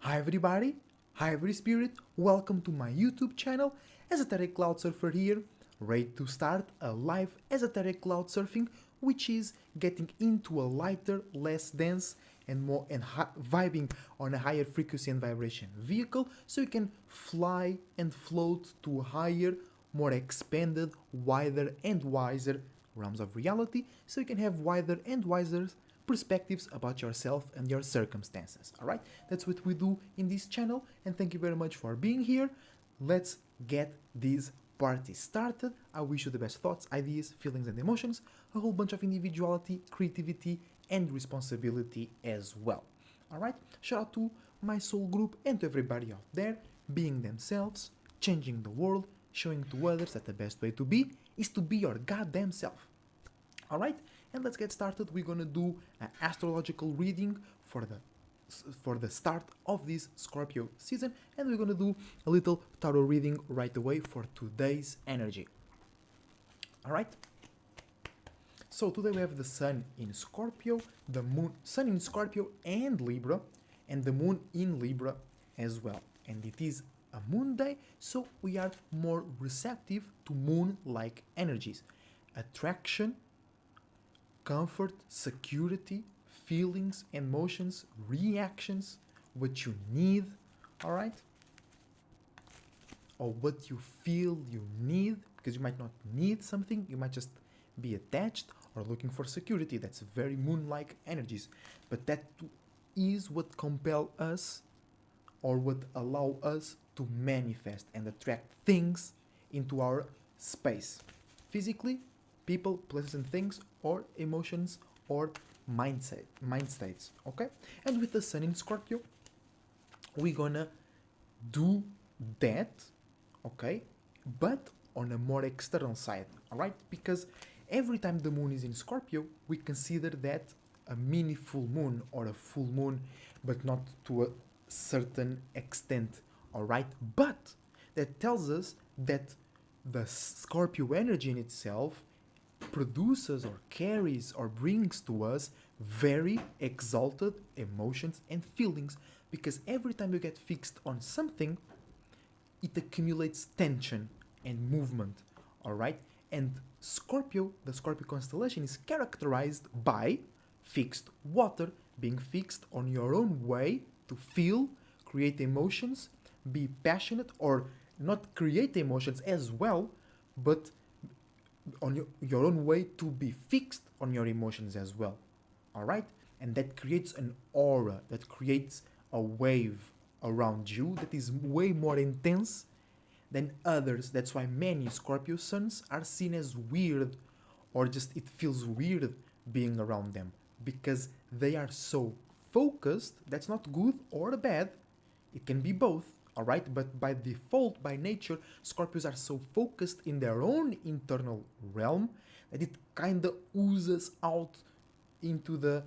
Hi everybody, hi every spirit, welcome to my YouTube channel, Esoteric Cloud Surfer here, ready to start a live esoteric cloud surfing, which is getting into a lighter, less dense and more vibing on a higher frequency and vibration vehicle so you can fly and float to higher, more expanded, wider and wiser realms of reality so you can have wider and wiser perspectives about yourself and your circumstances. Alright, that's what we do in this channel, and thank you very much for being here. Let's get this party started. I wish you the best thoughts, ideas, feelings, and emotions, a whole bunch of individuality, creativity, and responsibility as well. Alright, shout out to my soul group and to everybody out there being themselves, changing the world, showing to others that the best way to be is to be your goddamn self. Alright, and let's get started. We're gonna do an astrological reading for the start of this Scorpio season, and we're gonna do a little tarot reading right away for today's energy. Alright, so today we have the Sun in Scorpio, the Moon, Sun in Scorpio and Libra, and the Moon in Libra as well. And it is a moon day, so we are more receptive to moon-like energies. Attraction, comfort, security, feelings, emotions, reactions, what you need, alright? Or what you feel you need, because you might not need something, you might just be attached or looking for security. That's very moon-like energies. But that is what compel us or what allow us to manifest and attract things into our space. Physically, people, places and things, or emotions, or mind states, okay? And with the Sun in Scorpio, we're gonna do that, okay? But on a more external side, alright? Because every time the moon is in Scorpio, we consider that a mini full moon or a full moon, but not to a certain extent, alright? But that tells us that the Scorpio energy in itself produces or carries or brings to us very exalted emotions and feelings, because every time you get fixed on something, it accumulates tension and movement, alright? And Scorpio, the Scorpio constellation, is characterized by fixed water, being fixed on your own way to feel, create emotions, be passionate, or not create emotions as well, but on your own way to be fixed on your emotions as well. Alright? And that creates an aura, that creates a wave around you that is way more intense than others. That's why many Scorpio suns are seen as weird, or just it feels weird being around them, because they are so focused. That's not good or bad, it can be both, alright? But by default, by nature, Scorpios are so focused in their own internal realm that it kinda oozes out into the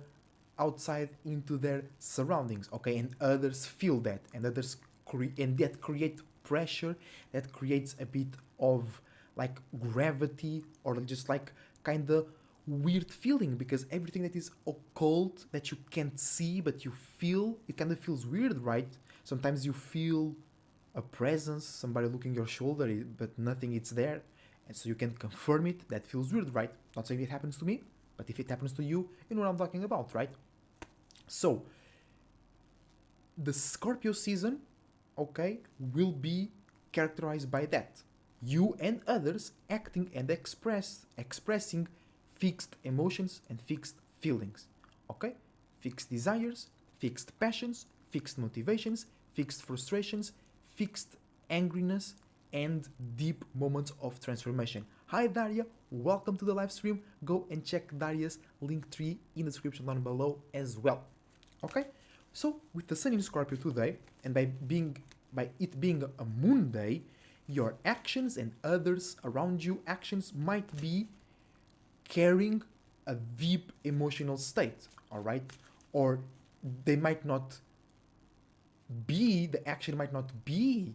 outside, into their surroundings, okay? And others feel that, and others and that create pressure, that creates a bit of like gravity, or just like kinda weird feeling, because everything that is occult, that you can't see but you feel, it kind of feels weird, right? Sometimes you feel a presence, somebody looking your shoulder, but nothing is there, and so you can confirm it. That feels weird, right? Not saying it happens to me, but if it happens to you, you know what I'm talking about, right? So the Scorpio season, okay, will be characterized by that. You and others acting and expressing fixed emotions and fixed feelings, okay? Fixed desires, fixed passions, fixed motivations, fixed frustrations, fixed angriness, and deep moments of transformation. Hi Daria, welcome to the live stream. Go and check Daria's Linktree in the description down below as well. Okay? So with the Sun in Scorpio today, and by it being a moon day, your actions and others around you actions might be carrying a deep emotional state, alright? Or they might not be, the action might not be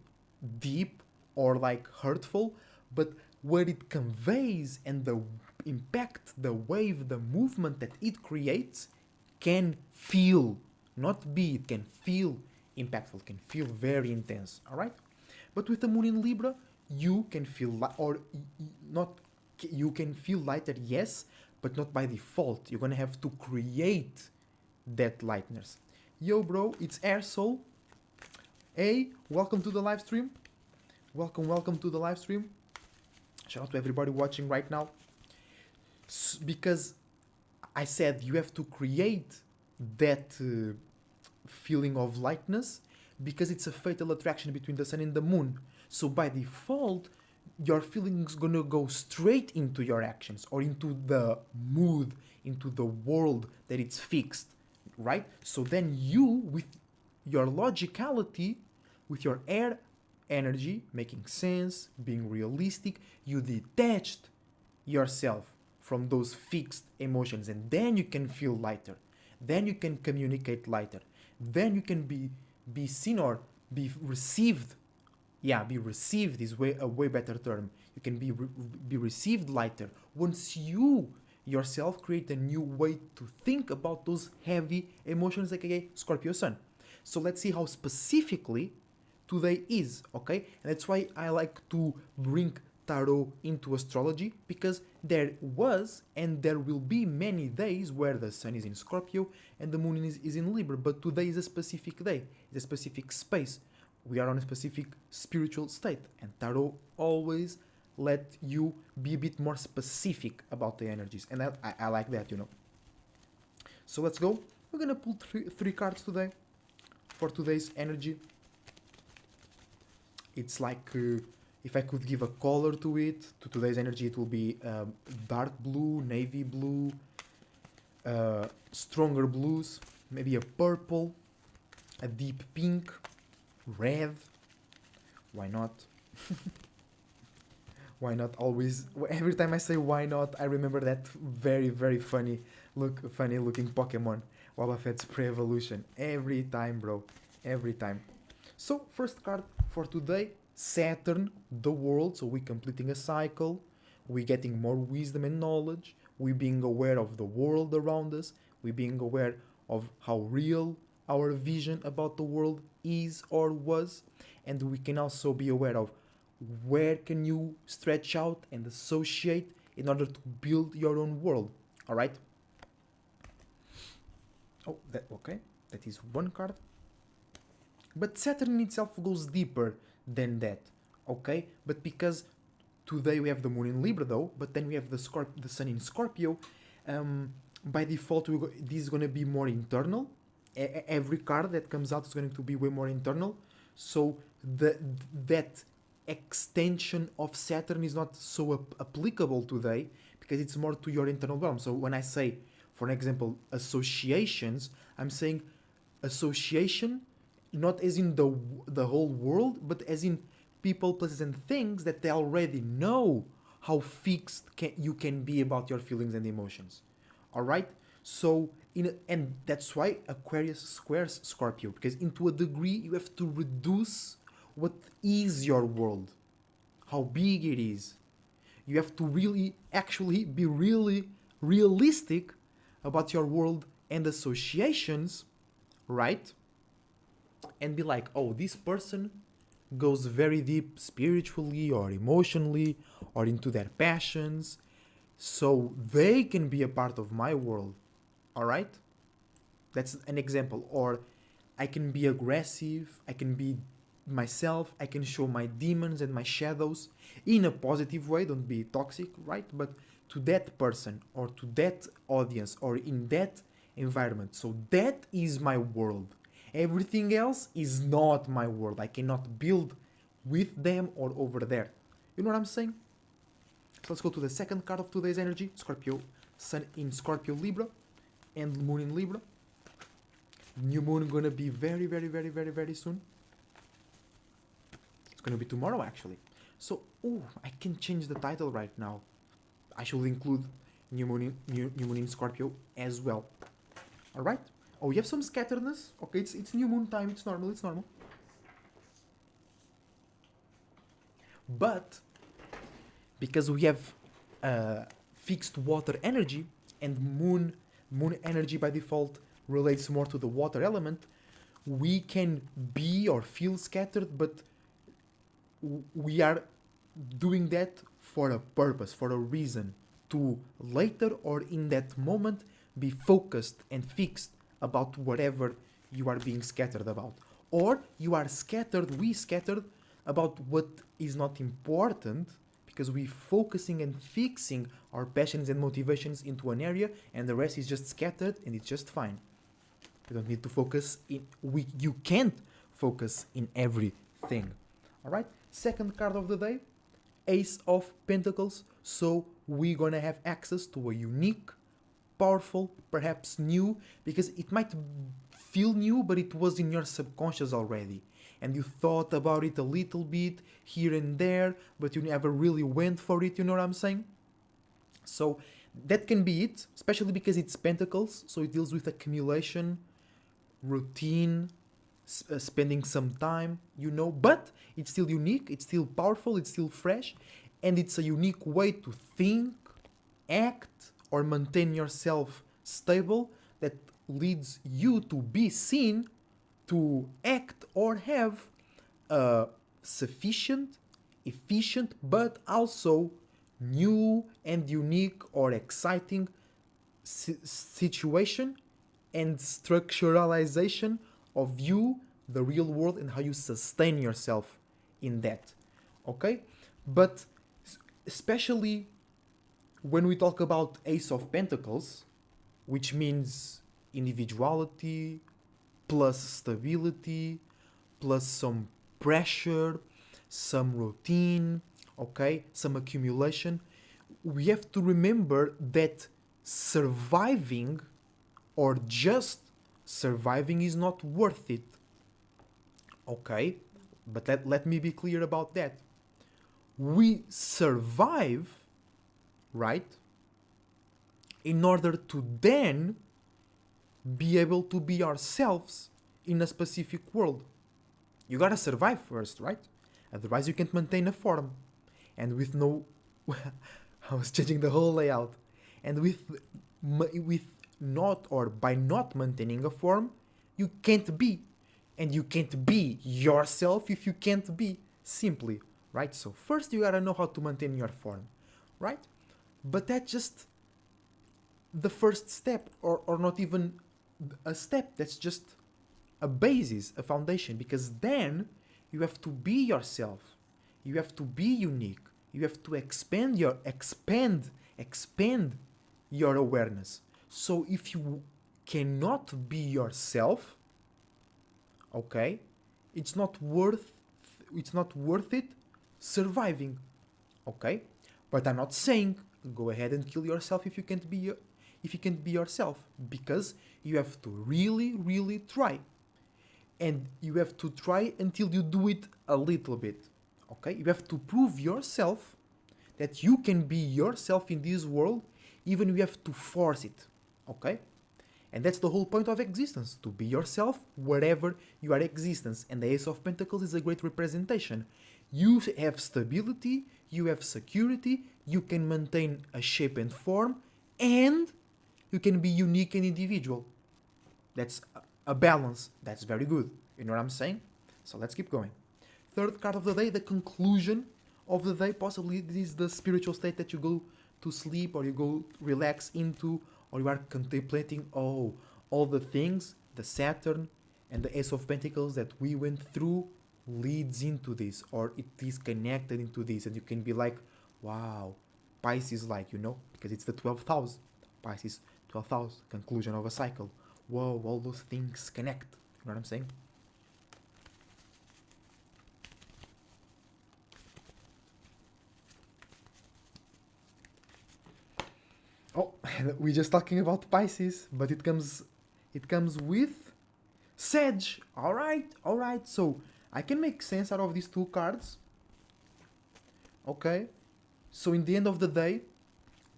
deep or like hurtful, but what it conveys and the impact, the wave, the movement that it creates can feel, not be, it can feel impactful, can feel very intense, all right? But with the moon in Libra, you can feel not you can feel lighter, yes, but not by default. You're gonna have to create that lightness. Yo, bro, it's Air Soul. Hey, welcome to the live stream. Welcome to the live stream. Shout out to everybody watching right now. Because I said you have to create that feeling of lightness because it's a fatal attraction between the sun and the moon. So by default, your feelings gonna go straight into your actions or into the mood, into the world that it's fixed, right? So then you, with your logicality, with your air energy, making sense, being realistic, you detached yourself from those fixed emotions, and then you can feel lighter, then you can communicate lighter, then you can be seen or be received. Yeah, be received is a way better term. You can be received lighter once you yourself create a new way to think about those heavy emotions, aka Scorpio Sun. So let's see how specifically today is, okay? And that's why I like to bring tarot into astrology, because there was and there will be many days where the sun is in Scorpio and the moon is in Libra, but today is a specific day, it's a specific space. We are on a specific spiritual state, and tarot always let you be a bit more specific about the energies, and I like that, you know. So let's go. We're gonna pull three cards today for today's energy. It's like if I could give a color to it, to today's energy, it will be dark blue, navy blue, stronger blues, maybe a purple, a deep pink, red. Why not? Why not? Always, every time I say why not, I remember that very funny looking Pokemon, Wobbuffet's pre-evolution. Every time, bro. Every time. So, first card for today, Saturn, the world. So we're completing a cycle, we're getting more wisdom and knowledge, we're being aware of the world around us, we're being aware of how real our vision about the world is or was, and we can also be aware of where can you stretch out and associate in order to build your own world. All right. Oh, that is one card. But Saturn itself goes deeper than that, okay? But because today we have the moon in Libra though, but then we have the sun in Scorpio, by default this is going to be more internal. Every card that comes out is going to be way more internal. So that extension of Saturn is not so applicable today because it's more to your internal realm. So when I say, for example, associations, I'm saying association not as in the whole world, but as in people, places, and things that they already know how fixed you can be about your feelings and emotions. All right. So and that's why Aquarius squares Scorpio, because into a degree you have to reduce what is your world, how big it is. You have to really actually be really realistic about your world and associations, right? And be like, oh, this person goes very deep spiritually or emotionally or into their passions, so they can be a part of my world. All right? That's an example. Or I can be aggressive, I can be myself, I can show my demons and my shadows in a positive way, don't be toxic, right? But to that person or to that audience or in that environment. So that is my world. Everything else is not my world. I cannot build with them or over there. You know what I'm saying? So let's go to the second card of today's energy. Scorpio, Sun in Scorpio Libra and Moon in Libra. New moon gonna be very soon. It's gonna be tomorrow actually. So, I can change the title right now. I should include new moon in Scorpio as well. All right. Oh, you have some scatteredness. Okay, it's new moon time. It's normal. But because we have fixed water energy and moon energy by default relates more to the water element, we can be or feel scattered, but we are doing that for a purpose, for a reason, to later or in that moment be focused and fixed about whatever you are being scattered about. Or you are scattered, we scattered about what is not important because we're focusing and fixing our passions and motivations into an area, and the rest is just scattered and it's just fine. You don't need to focus in, you can't focus in everything. All right, second card of the day, Ace of Pentacles. So we're gonna have access to a unique, powerful, perhaps new, because it might feel new, but it was in your subconscious already. And you thought about it a little bit here and there, but you never really went for it, you know what I'm saying? So that can be it, especially because it's Pentacles, so it deals with accumulation, routine, spending some time, you know, but it's still unique, it's still powerful, it's still fresh, and it's a unique way to think, act, or maintain yourself stable that leads you to be seen, to act or have a sufficient, efficient, but also new and unique or exciting situation and structuralization of you, the real world, and how you sustain yourself in that. Okay? But especially when we talk about Ace of Pentacles, which means individuality plus stability plus some pressure, some routine, okay, some accumulation, we have to remember that surviving or just surviving is not worth it. Okay? But let me be clear about that. We survive, right, in order to then be able to be ourselves in a specific world. You gotta survive first, right? Otherwise you can't maintain a form. And with no... I was changing the whole layout. And with not, or by not maintaining a form, you can't be. And you can't be yourself if you can't be, simply, right? So first you gotta know how to maintain your form, right? But that's just the first step, or not even a step, that's just a basis, a foundation, because then you have to be yourself, you have to be unique, you have to expand your awareness. So if you cannot be yourself, okay, it's not worth it surviving, okay? But I'm not saying go ahead and kill yourself if you can't be yourself, because you have to really try, and you have to try until you do it a little bit, okay? You have to prove yourself that you can be yourself in this world, even if you have to force it, okay? And that's the whole point of existence, to be yourself wherever you are existence. And the Ace of Pentacles is a great representation. You have stability, you have security, you can maintain a shape and form, and you can be unique and individual. That's a balance. That's very good. You know what I'm saying? So let's keep going. Third card of the day, the conclusion of the day. Possibly this is the spiritual state that you go to sleep, or you go relax into, or you are contemplating, all the things, the Saturn and the Ace of Pentacles that we went through leads into this, or it is connected into this, and you can be like, wow, Pisces, like, you know, because it's the 12th house. Pisces, 12th house, conclusion of a cycle. Whoa, all those things connect. You know what I'm saying? Oh, we're just talking about Pisces, but it comes with Sag. All right. So I can make sense out of these two cards. Okay. So in the end of the day,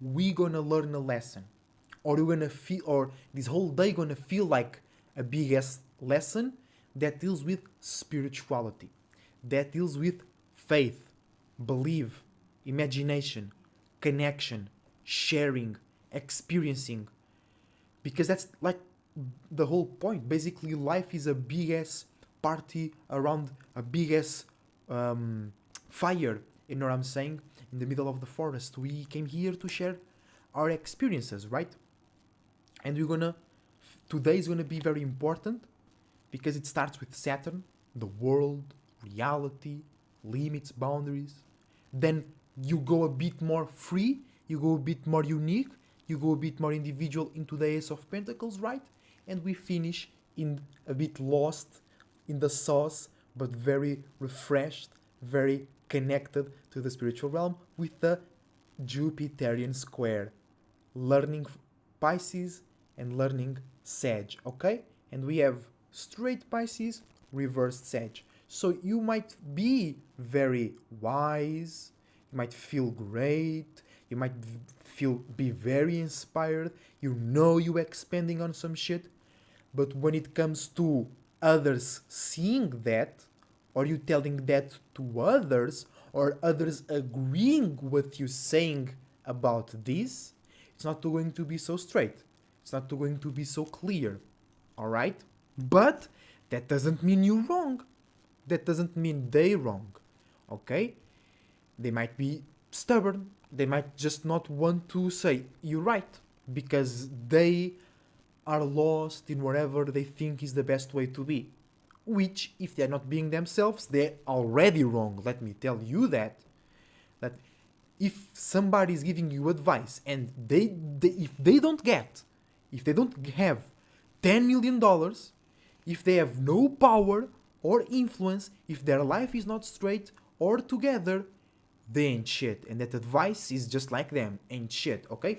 we gonna learn a lesson, or we're gonna feel, or this whole day gonna feel like a big ass lesson that deals with spirituality, that deals with faith, belief, imagination, connection, sharing, experiencing, because that's like the whole point. Basically, life is a big ass party around a big ass fire. You know what I'm saying? In the middle of the forest. We came here to share our experiences, right? And we're gonna. Today is gonna be very important because it starts with Saturn, the world, reality, limits, boundaries. Then you go a bit more free, you go a bit more unique, you go a bit more individual into the Ace of Pentacles, right? And we finish in a bit lost in the sauce, but very refreshed, very connected to the spiritual realm with the Jupiterian square. Learning Pisces and learning Sag, okay? And we have straight Pisces, reversed Sag. So you might be very wise, you might feel great, you might be very inspired, you know you expanding on some shit, but when it comes to others seeing that, or you telling that to others, or others agreeing with you saying about this, it's not going to be so straight. It's not going to be so clear. Alright? But that doesn't mean you're wrong. That doesn't mean they're wrong. Okay? They might be stubborn. They might just not want to say, you're right. Because they are lost in whatever they think is the best way to be. Which, if they're not being themselves, they're already wrong. Let me tell you that. That if somebody is giving you advice and if they don't have $10 million, if they have no power or influence, if their life is not straight or together, they ain't shit. And that advice is just like them, ain't shit, okay?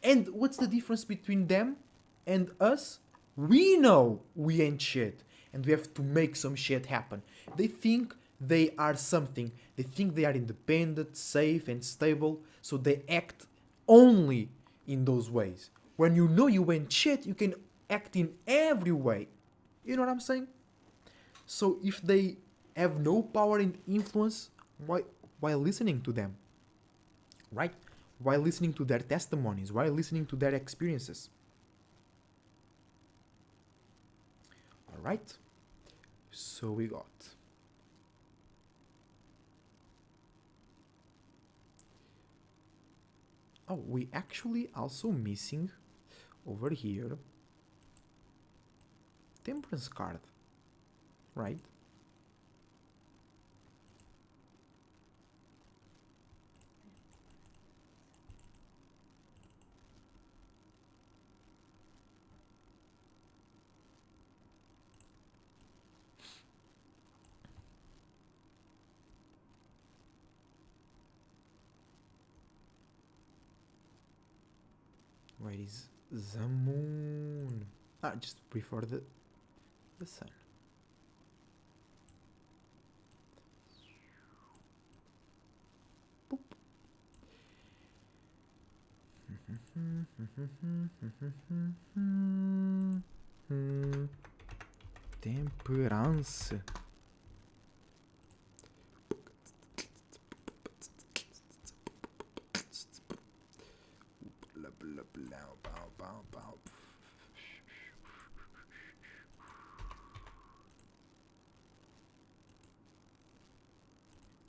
And what's the difference between them and us? We know we ain't shit. And we have to make some shit happen. They think they are something. They think they are independent, safe, and stable. So they act only in those ways. When you know you ain't shit, you can act in every way. You know what I'm saying? So if they have no power and influence, why listening to them? Right? While listening to their testimonies, while listening to their experiences. Alright? So we got we actually also missing over here Temperance card, right? Where is the moon? Just before the sun. Boop. Temperance.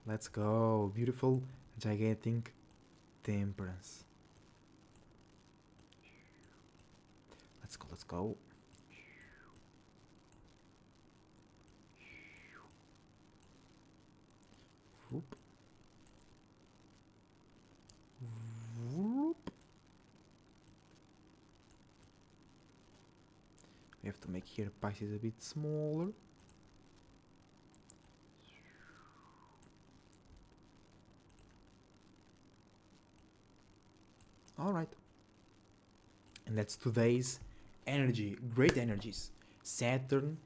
Let's go. Beautiful, gigantic temperance. Let's go, let's go. Whoop. Whoop. We have to make here Pisces a bit smaller. Alright. And that's today's energy. Great energies. Saturn.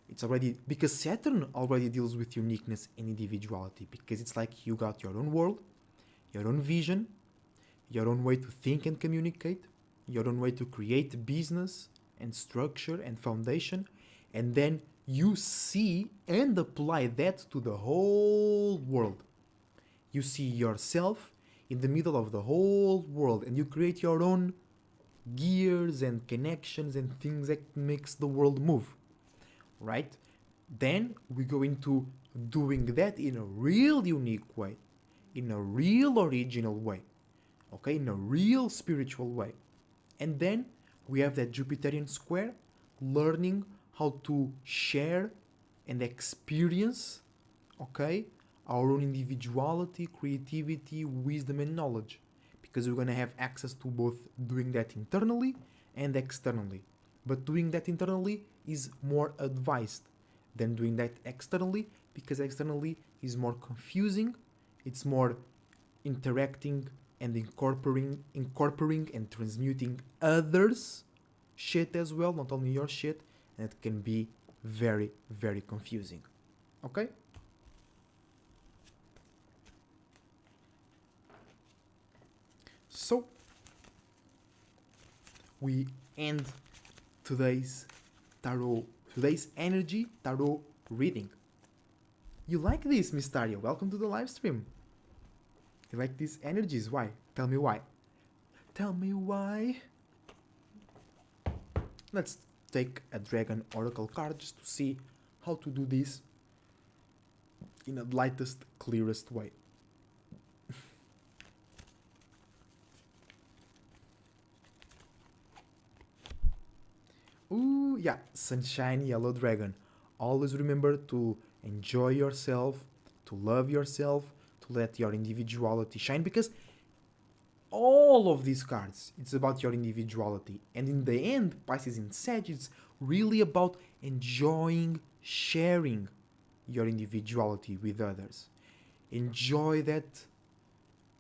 It's already... Because Saturn already deals with uniqueness and individuality. Because it's like you got your own world, your own vision, your own way to think and communicate, your own way to create business and structure and foundation. And then you see and apply that to the whole world. You see yourself in the middle of the whole world and you create your own gears and connections and things that makes the world move, right? Then we go into doing that in a real unique way, in a real original way, okay, in a real spiritual way. And then we have that Jupiterian square, learning how to share and experience, okay, our own individuality, creativity, wisdom, and knowledge. Because we're gonna have access to both doing that internally and externally. But doing that internally is more advised than doing that externally, because externally is more confusing, it's more interacting and incorporating and transmuting others' shit as well, not only your shit, and it can be very, very confusing. Okay? So, we end today's energy tarot reading. You like this, Mysteria? Welcome to the live stream. You like these energies? Why? Tell me why. Tell me why. Let's take a dragon oracle card just to see how to do this in the lightest, clearest way. Ooh, yeah, sunshine yellow dragon. Always remember to enjoy yourself, to love yourself, to let your individuality shine, because all of these cards, it's about your individuality. And in the end, Pisces in Sag, it's really about enjoying sharing your individuality with others. Enjoy that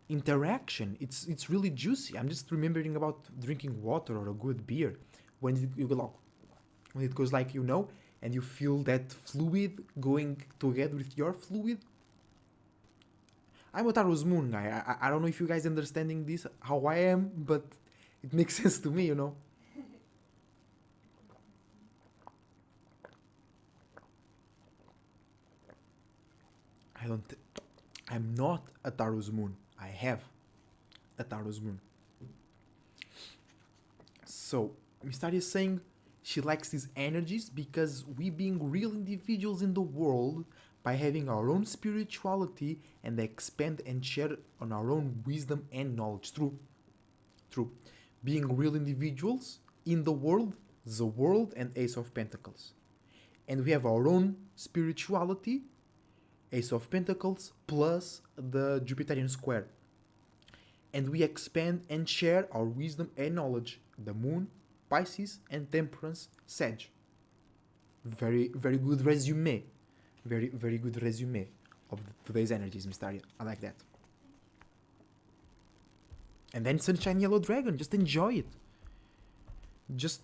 interaction. It's really juicy. I'm just remembering about drinking water or a good beer when it goes like, you know, and you feel that fluid going together with your fluid. I'm a Taurus moon guy. I don't know if you guys understanding this, how I am, but it makes sense to me, you know. I'm not a Taurus moon. I have a Taurus moon. So, Mysteria is saying she likes these energies because we being real individuals in the world, by having our own spirituality and expand and share on our own wisdom and knowledge. True. Being real individuals in the world and Ace of Pentacles. And we have our own spirituality, Ace of Pentacles, plus the Jupiterian square. And we expand and share our wisdom and knowledge, the Moon, Pisces, and Temperance, Sag. Very, very good resume. Very, very good resume of today's energies, Mysteria. I like that. And then Sunshine Yellow Dragon. Just enjoy it. Just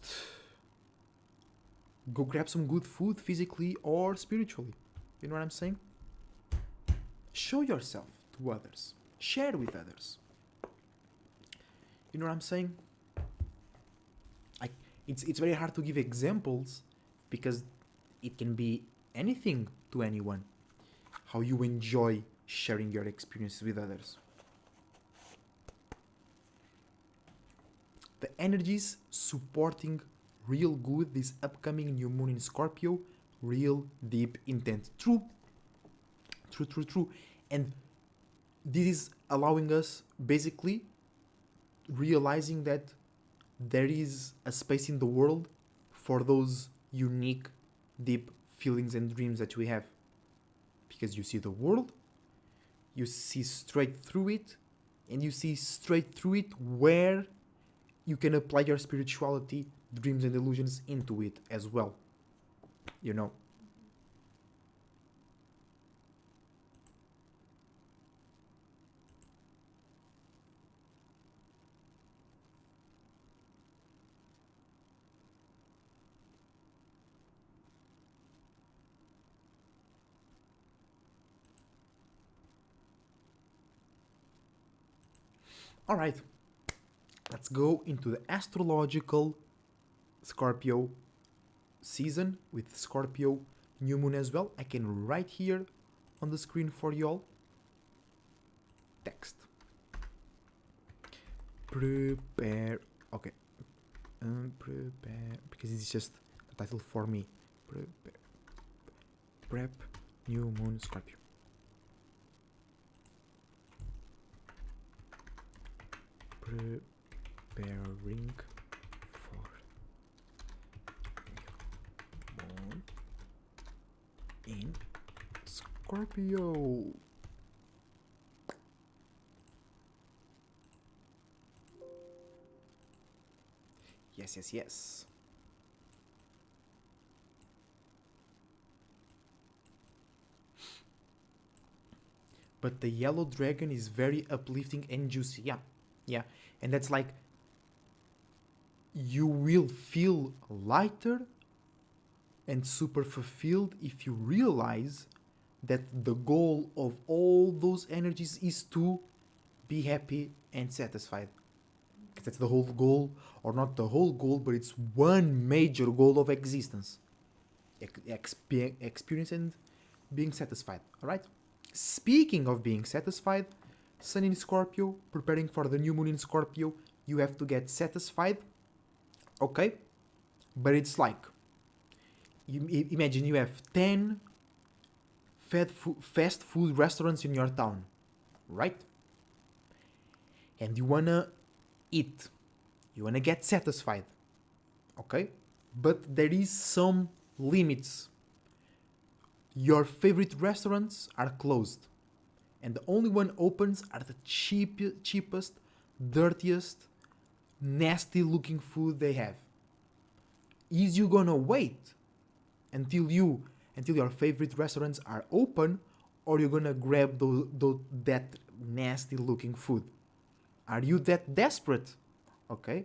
go grab some good food, physically or spiritually. You know what I'm saying? Show yourself to others. Share with others. You know what I'm saying? It's very hard to give examples because it can be anything to anyone. How you enjoy sharing your experiences with others. The energies supporting real good this upcoming new moon in Scorpio. Real deep intent. True. And this is allowing us basically realizing that there is a space in the world for those unique, deep feelings and dreams that we have. Because you see the world, you see straight through it, and you see straight through it where you can apply your spirituality, dreams and illusions into it as well. You know? Alright, let's go into the astrological Scorpio season with Scorpio new moon as well. I can write here on the screen for y'all. Text. Prepare. Okay. Prepare, because it's just the title for me. Prep New Moon Scorpio. Preparing for moon in Scorpio. Yes. But the yellow dragon is very uplifting and juicy. Yeah. And that's like, you will feel lighter and super fulfilled if you realize that the goal of all those energies is to be happy and satisfied. Because that's the whole goal, or not the whole goal, but it's one major goal of existence. Experience and being satisfied. Alright? Speaking of being satisfied, Sun in Scorpio, preparing for the new moon in Scorpio, you have to get satisfied. Okay? But it's like, imagine you have 10 fast food restaurants in your town, right? And you wanna eat. You wanna get satisfied. Okay? But there is some limits. Your favorite restaurants are closed. And the only one opens are the cheapest, dirtiest, nasty looking food they have. Is you gonna wait until your favorite restaurants are open, or you're gonna grab that nasty looking food? Are you that desperate? Okay?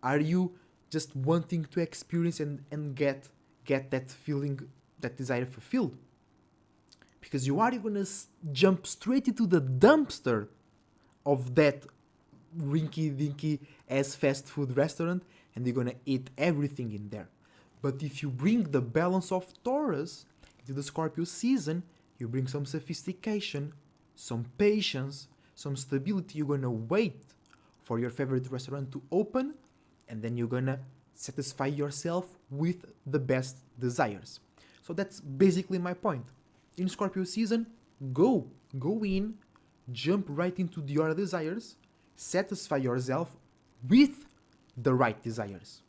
Are you just wanting to experience and get that feeling, that desire fulfilled? Because you're gonna jump straight into the dumpster of that rinky-dinky ass fast food restaurant, and you're gonna eat everything in there. But if you bring the balance of Taurus into the Scorpio season, you bring some sophistication, some patience, some stability. You're gonna wait for your favorite restaurant to open, and then you're gonna satisfy yourself with the best desires. So that's basically my point. In Scorpio season, go in, jump right into your desires, satisfy yourself with the right desires,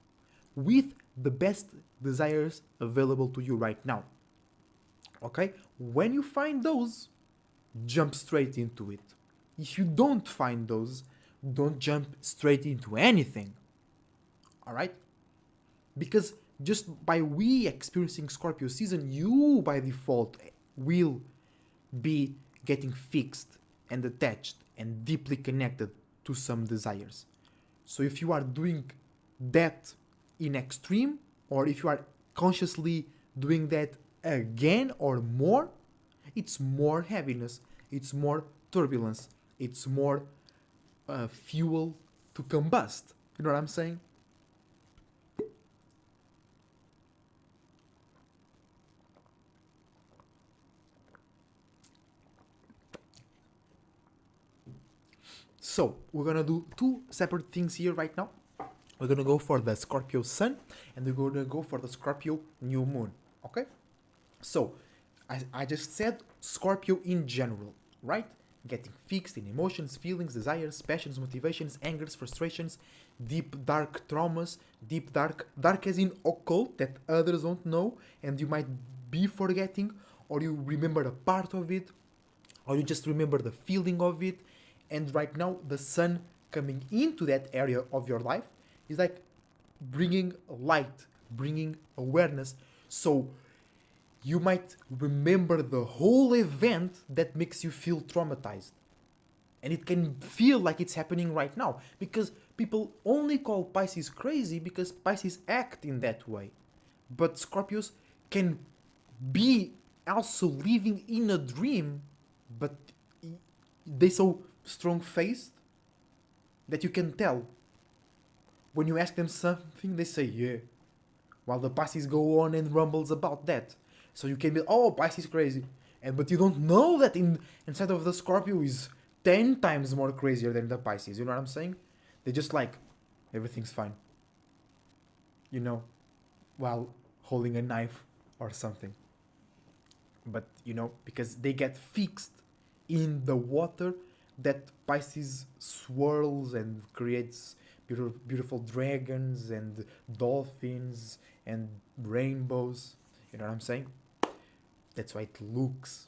with the best desires available to you right now. Okay? When you find those, jump straight into it. If you don't find those, don't jump straight into anything. Alright? Because just by we experiencing Scorpio season, you by default will be getting fixed and attached and deeply connected to some desires. So if you are doing that in extreme, or if you are consciously doing that again or more, it's more heaviness, it's more turbulence, it's more fuel to combust. You know what I'm saying? So, we're gonna do two separate things here right now. We're gonna go for the Scorpio Sun, and we're gonna go for the Scorpio New Moon. Okay? So, I just said Scorpio in general, right? Getting fixed in emotions, feelings, desires, passions, motivations, angers, frustrations, deep dark traumas, deep dark as in occult that others don't know and you might be forgetting, or you remember a part of it, or you just remember the feeling of it. And right now, the sun coming into that area of your life is like bringing light, bringing awareness. So you might remember the whole event that makes you feel traumatized. And it can feel like it's happening right now, because people only call Pisces crazy because Pisces act in that way. But Scorpios can be also living in a dream, but they so strong-faced that you can tell. When you ask them something, they say, yeah. While the Pisces go on and rumbles about that. So you can be, oh, Pisces crazy. But you don't know that inside of the Scorpio is 10 times more crazier than the Pisces. You know what I'm saying? They just like, everything's fine. you know, while holding a knife or something. But, you know, because they get fixed in the water that Pisces swirls and creates beautiful dragons and dolphins and rainbows. You know what I'm saying? That's why it looks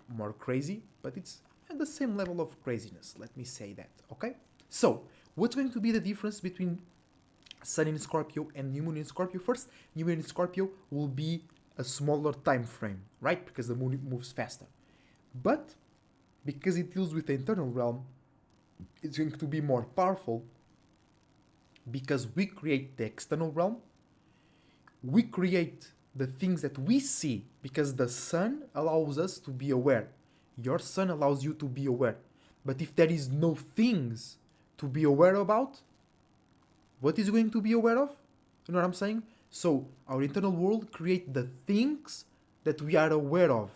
more crazy, but it's at the same level of craziness. Let me say that, okay? So, what's going to be the difference between Sun in Scorpio and New Moon in Scorpio? First, New Moon in Scorpio will be a smaller time frame, right? Because the moon moves faster. But because it deals with the internal realm, it's going to be more powerful because we create the external realm, we create the things that we see because the sun allows us to be aware. Your sun allows you to be aware. But if there is no things to be aware about, what is going to be aware of? You know what I'm saying? So our internal world creates the things that we are aware of.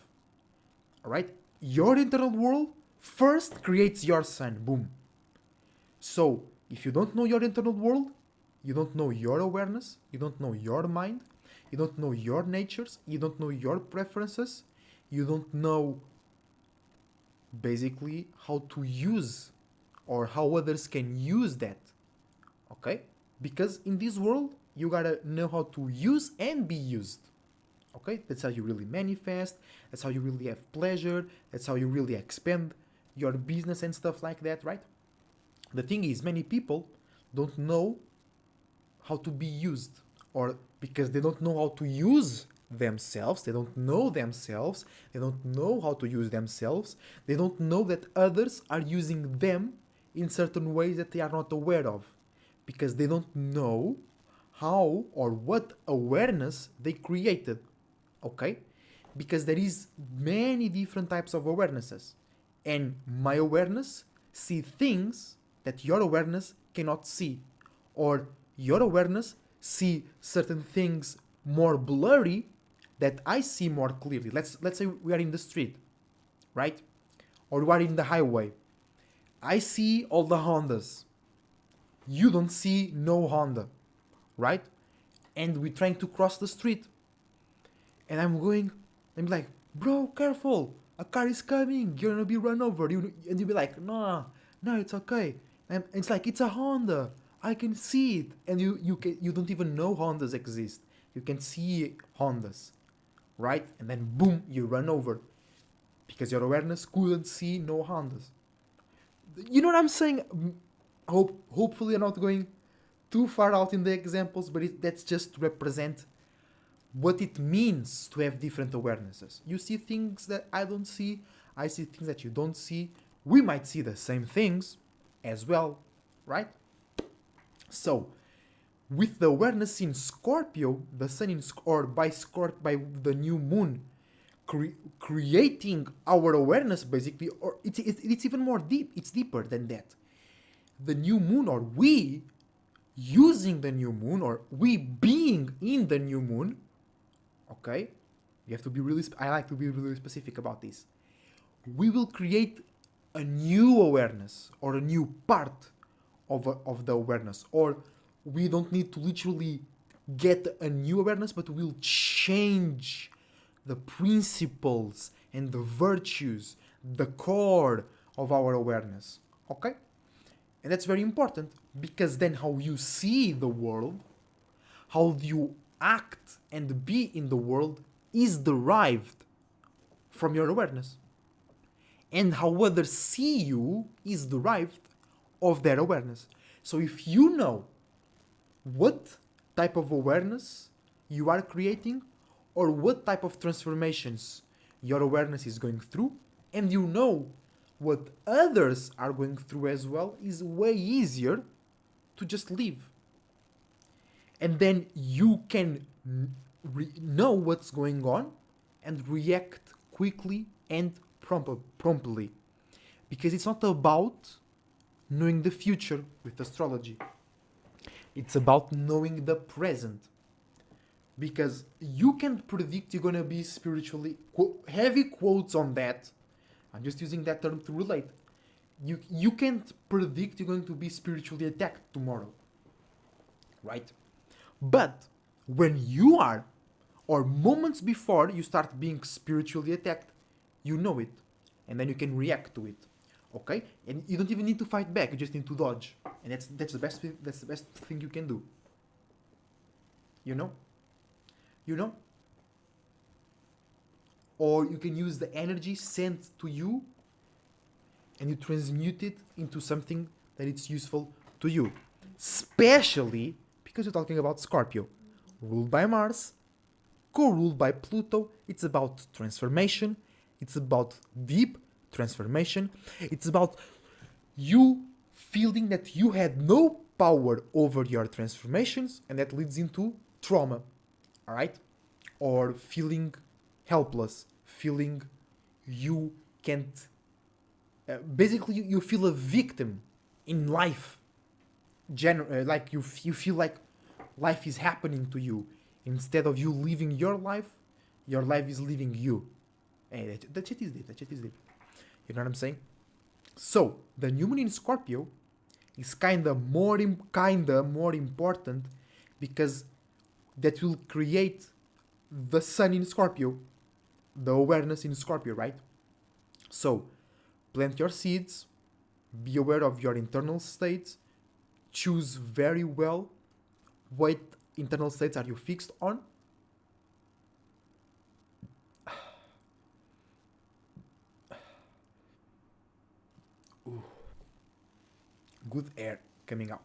Alright? Your internal world first creates your sun. Boom. So if you don't know your internal world, you don't know your awareness, you don't know your mind, you don't know your natures, you don't know your preferences, you don't know basically how to use or how others can use that. Okay? Because in this world, you gotta know how to use and be used. Okay? That's how you really manifest, that's how you really have pleasure, that's how you really expand your business and stuff like that, right? The thing is, many people don't know how to be used, or because they don't know how to use themselves, they don't know themselves, they don't know how to use themselves, they don't know that others are using them in certain ways that they are not aware of, because they don't know how or what awareness they created. Okay? Because there is many different types of awarenesses, and my awareness see things that your awareness cannot see, or your awareness see certain things more blurry that I see more clearly. Let's say we are in the street, right? Or we are in the highway. I see all the Hondas. You don't see no Honda, right? And we're trying to cross the street. And I'm like, bro, careful. A car is coming. You're gonna be run over. And you'll be like, no, it's okay. And it's like, it's a Honda. I can see it. And you don't even know Hondas exist. You can see Hondas, right? And then boom, you run over. Because your awareness couldn't see no Hondas. You know what I'm saying? Hopefully I'm not going too far out in the examples, but that's just to represent what it means to have different awarenesses. You see things that I don't see, I see things that you don't see. We might see the same things as well, right? So, with the awareness in Scorpio, the sun in or by the new moon, creating our awareness basically, or it's even more deep. It's deeper than that. The new moon, or we using the new moon, or we being in the new moon. Okay, you have to be really. I like to be really specific about this. We will create a new awareness or a new part of the awareness, or we don't need to literally get a new awareness, but we'll change the principles and the virtues, the core of our awareness. Okay? And that's very important, because then how you see the world, how you act and be in the world is derived from your awareness. And how others see you is derived of their awareness. So if you know what type of awareness you are creating, or what type of transformations your awareness is going through, and you know what others are going through as well, is way easier to just live. And then you can know what's going on and react quickly and promptly. Because it's not about knowing the future with astrology. It's about knowing the present. Because you can't predict you're going to be spiritually... heavy quotes on that. I'm just using that term to relate. You can't predict you're going to be spiritually attacked tomorrow. Right? But when you are, or moments before you start being spiritually attacked, you know it. And then you can react to it. Okay? And you don't even need to fight back, you just need to dodge. And that's the best thing you can do. You know? You know? Or you can use the energy sent to you and you transmute it into something that it's useful to you. Especially because you're talking about Scorpio, ruled by Mars, co-ruled by Pluto. It's about transformation. It's about deep transformation. It's about you feeling that you had no power over your transformations, and that leads into trauma, all right? Or feeling helpless, feeling you can't. Basically, you feel a victim in life. Like you feel like life is happening to you. Instead of you living your life is living you. Hey, that shit is deep. That shit is deep. You know what I'm saying? So the new moon in Scorpio is kinda more important because that will create the sun in Scorpio, the awareness in Scorpio, right? So plant your seeds, be aware of your internal states, choose very well what internal states are you fixed on. Ooh. Good air coming out.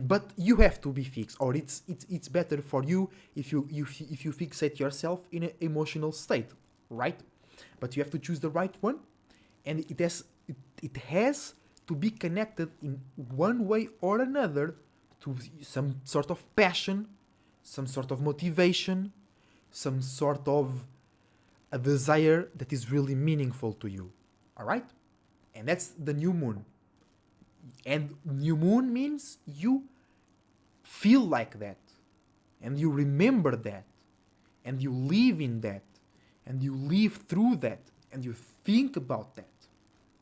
But you have to be fixed, or it's better for you if you fixate yourself in an emotional state, right? But you have to choose the right one, and it has to be connected in one way or another to some sort of passion, some sort of motivation, some sort of a desire that is really meaningful to you. All right? And that's the new moon. And new moon means you feel like that, and you remember that, and you live in that, and you live through that, and you think about that.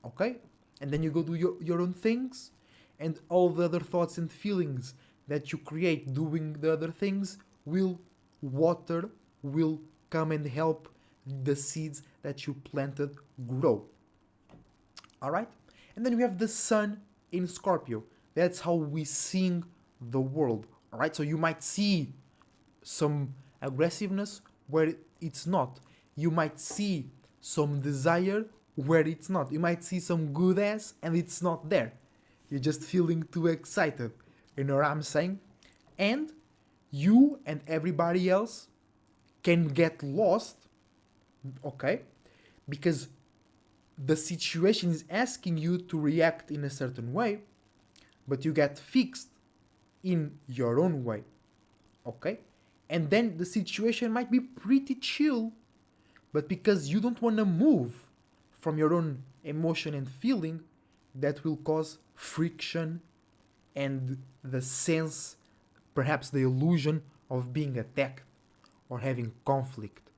Okay? And then you go do your own things, and all the other thoughts and feelings that you create doing the other things will come and help the seeds that you planted grow. Alright? And then we have the sun in Scorpio. That's how we sing the world. Alright? So you might see some aggressiveness where it's not. You might see some desire where it's not. You might see some good ass and it's not there. You're just feeling too excited. You know what I'm saying? And you and everybody else can get lost, okay? Because the situation is asking you to react in a certain way, but you get fixed in your own way, okay? And then the situation might be pretty chill, but because you don't want to move from your own emotion and feeling, that will cause friction and the sense, perhaps the illusion of being attacked or having conflict,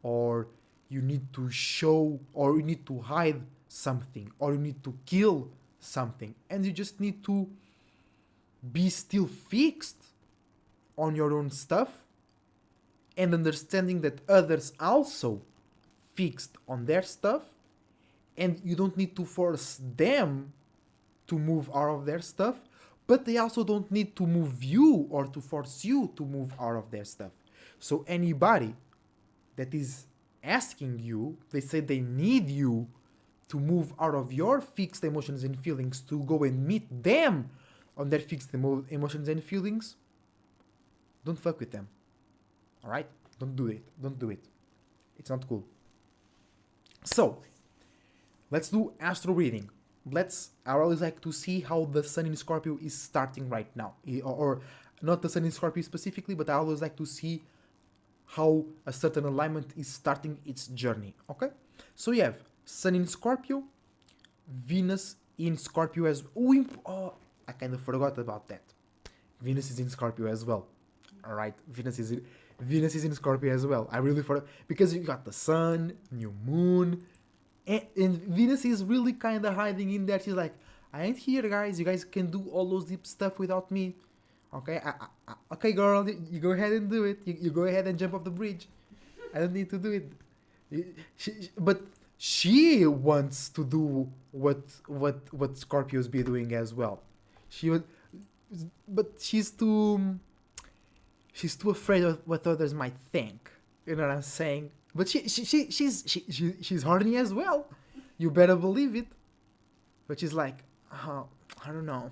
or you need to show or you need to hide something, or you need to kill something, and you just need to be still fixed on your own stuff and understanding that others also fixed on their stuff, and you don't need to force them to move out of their stuff, but they also don't need to move you or to force you to move out of their stuff. So anybody that is asking you, they say they need you to move out of your fixed emotions and feelings to go and meet them on their fixed emotions and feelings, don't fuck with them. Alright? Don't do it. Don't do it. It's not cool. So, let's do astro reading. I always like to see how the sun in Scorpio is starting right now. Or not the sun in Scorpio specifically, but I always like to see how a certain alignment is starting its journey. Okay? So you have sun in Scorpio, Venus in Scorpio as well. Oh, I kind of forgot about that. Venus is in Scorpio as well. Alright, Venus is in Scorpio as well. I really forgot, because you got the sun, new moon, and Venus is really kind of hiding in there. She's like, I ain't here, guys. You guys can do all those deep stuff without me. Okay, okay, girl, you go ahead and do it. You go ahead and jump off the bridge. I don't need to do it. But she wants to do what Scorpios be doing as well. She would, but she's too afraid of what others might think. You know what I'm saying? But she's horny as well. You better believe it. But she's like, oh, I don't know.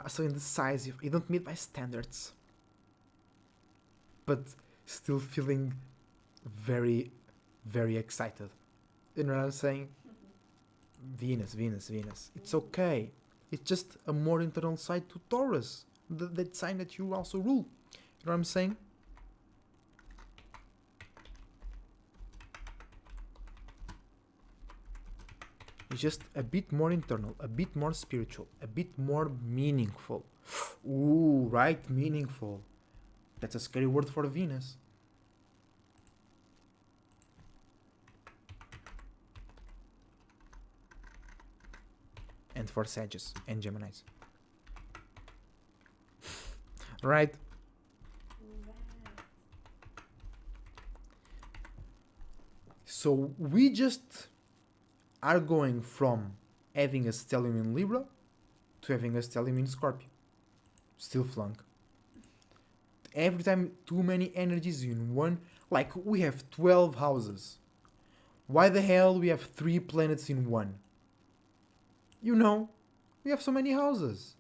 So indecisive. You don't meet my standards. But still feeling very, very excited. You know what I'm saying? Venus. It's okay. It's just a more internal side to Taurus. That sign that you also rule. You know what I'm saying? It's just a bit more internal, a bit more spiritual, a bit more meaningful. Ooh, right? Meaningful. That's a scary word for Venus. And for Sagittarius and Geminis. Right? So we just are going from having a stellium in Libra to having a stellium in Scorpio. Still flunk. Every time too many energies in one, like we have 12 houses. Why the hell we have 3 planets in one? You know, we have so many houses.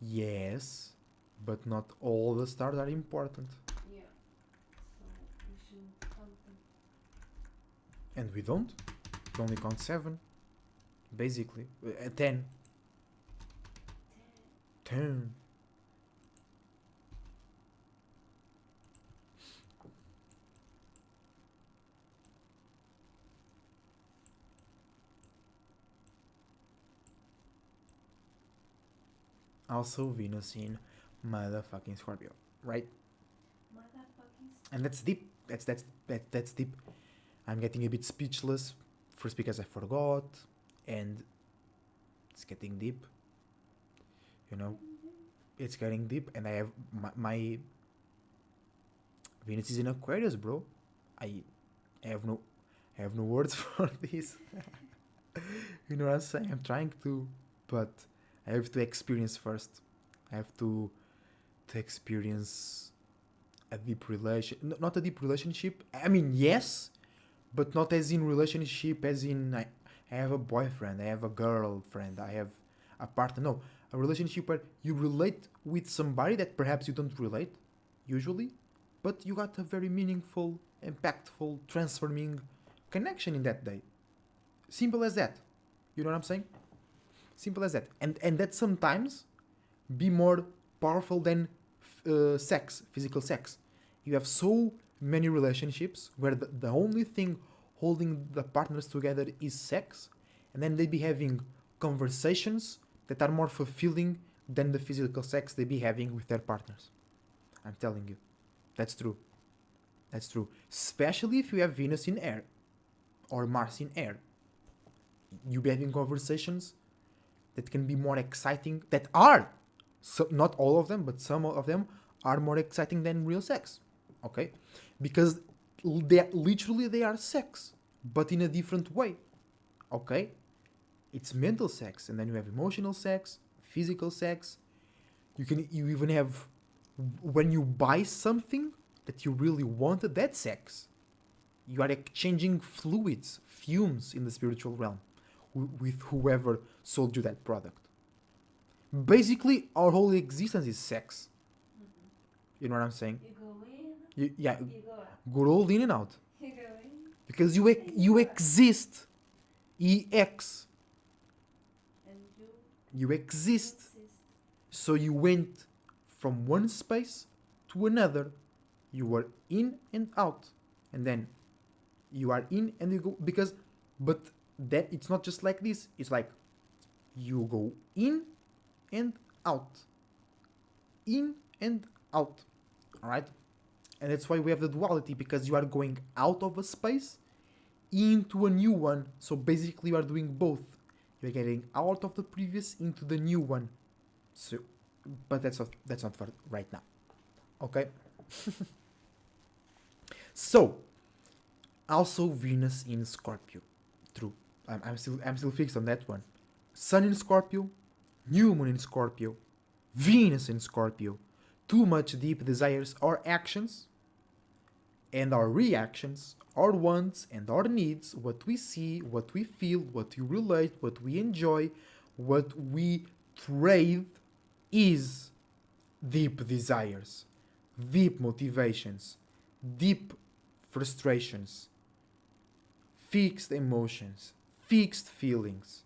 Yes, but not all the stars are important. Yeah. So we should count them. And we don't. We only count 7. Basically. 10. 10. Also Venus in motherfucking Scorpio, right? And that's deep. That's deep. I'm getting a bit speechless. First because I forgot, and it's getting deep. You know, it's getting deep, and I have my Venus is in Aquarius, bro. I have no words for this. You know what I'm saying? I'm trying to, but I have to experience first. I have to experience a deep relation, not a deep relationship. I mean, yes, but not as in relationship, as in I have a boyfriend, I have a girlfriend, I have a partner. No, a relationship where you relate with somebody that perhaps you don't relate usually, but you got a very meaningful, impactful, transforming connection in that day. Simple as that. You know what I'm saying? Simple as that. And that sometimes be more powerful than sex, physical sex. You have so many relationships where the only thing holding the partners together is sex, and then they be having conversations that are more fulfilling than the physical sex they be having with their partners. I'm telling you. That's true. That's true. Especially if you have Venus in air or Mars in air. You be having conversations that can be more exciting, that are, so not all of them, but some of them are more exciting than real sex. Okay? Because they are sex, but in a different way. Okay? It's mental sex, and then you have emotional sex, physical sex. You even have, when you buy something that you really wanted, that sex. You are exchanging fluids, fumes in the spiritual realm with whoever sold you that product. Basically, our whole existence is sex. You know what I'm saying? You go in. You go out. Go all in and out. You go in. Because you exist. EX. And You exist. So you went from one space to another. You were in and out. And then you are in and you go, but that it's not just like this. It's like you go in and out. In and out. Alright? And that's why we have the duality, because you are going out of a space into a new one. So basically you are doing both. You're getting out of the previous into the new one. So, but that's not for right now. Okay. So, also Venus in Scorpio. True. I'm still fixed on that one. Sun in Scorpio, New Moon in Scorpio, Venus in Scorpio. Too much deep desires or actions, and our reactions, our wants and our needs, what we see, what we feel, what we relate, what we enjoy, what we trade is deep desires, deep motivations, deep frustrations, fixed emotions, fixed feelings.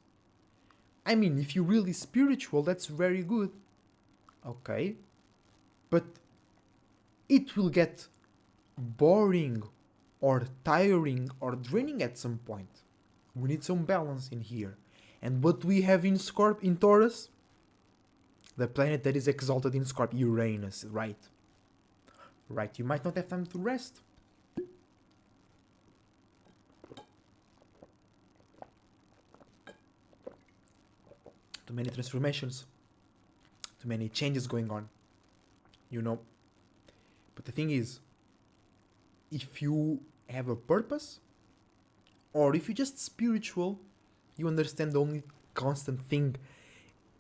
I mean, if you're really spiritual, that's very good. Okay? But it will get boring or tiring or draining at some point. We need some balance in here. And what we have in in Taurus, the planet that is exalted in Scorpio, Uranus, right? Right, you might not have time to rest. Too many transformations, too many changes going on, you know. But the thing is, if you have a purpose, or if you're just spiritual, you understand the only constant thing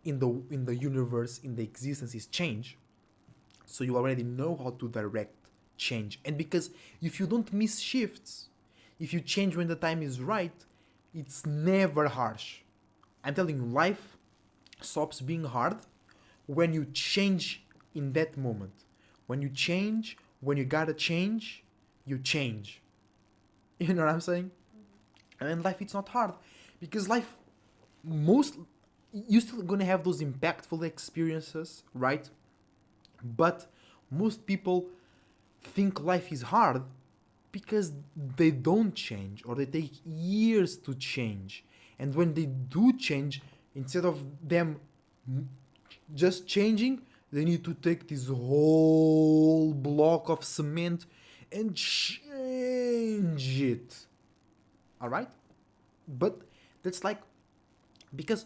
in the universe, in the existence, is change. So you already know how to direct change. And because if you don't miss shifts, if you change when the time is right, it's never harsh. I'm telling you, life stops being hard when you change in that moment. When you change, when you gotta change, you change. You know what I'm saying? And in life, it's not hard because life, most you're still gonna have those impactful experiences, right? But most people think life is hard because they don't change or they take years to change. And when they do change, instead of them just changing, they need to take this whole block of cement and change it. Alright? But that's like, because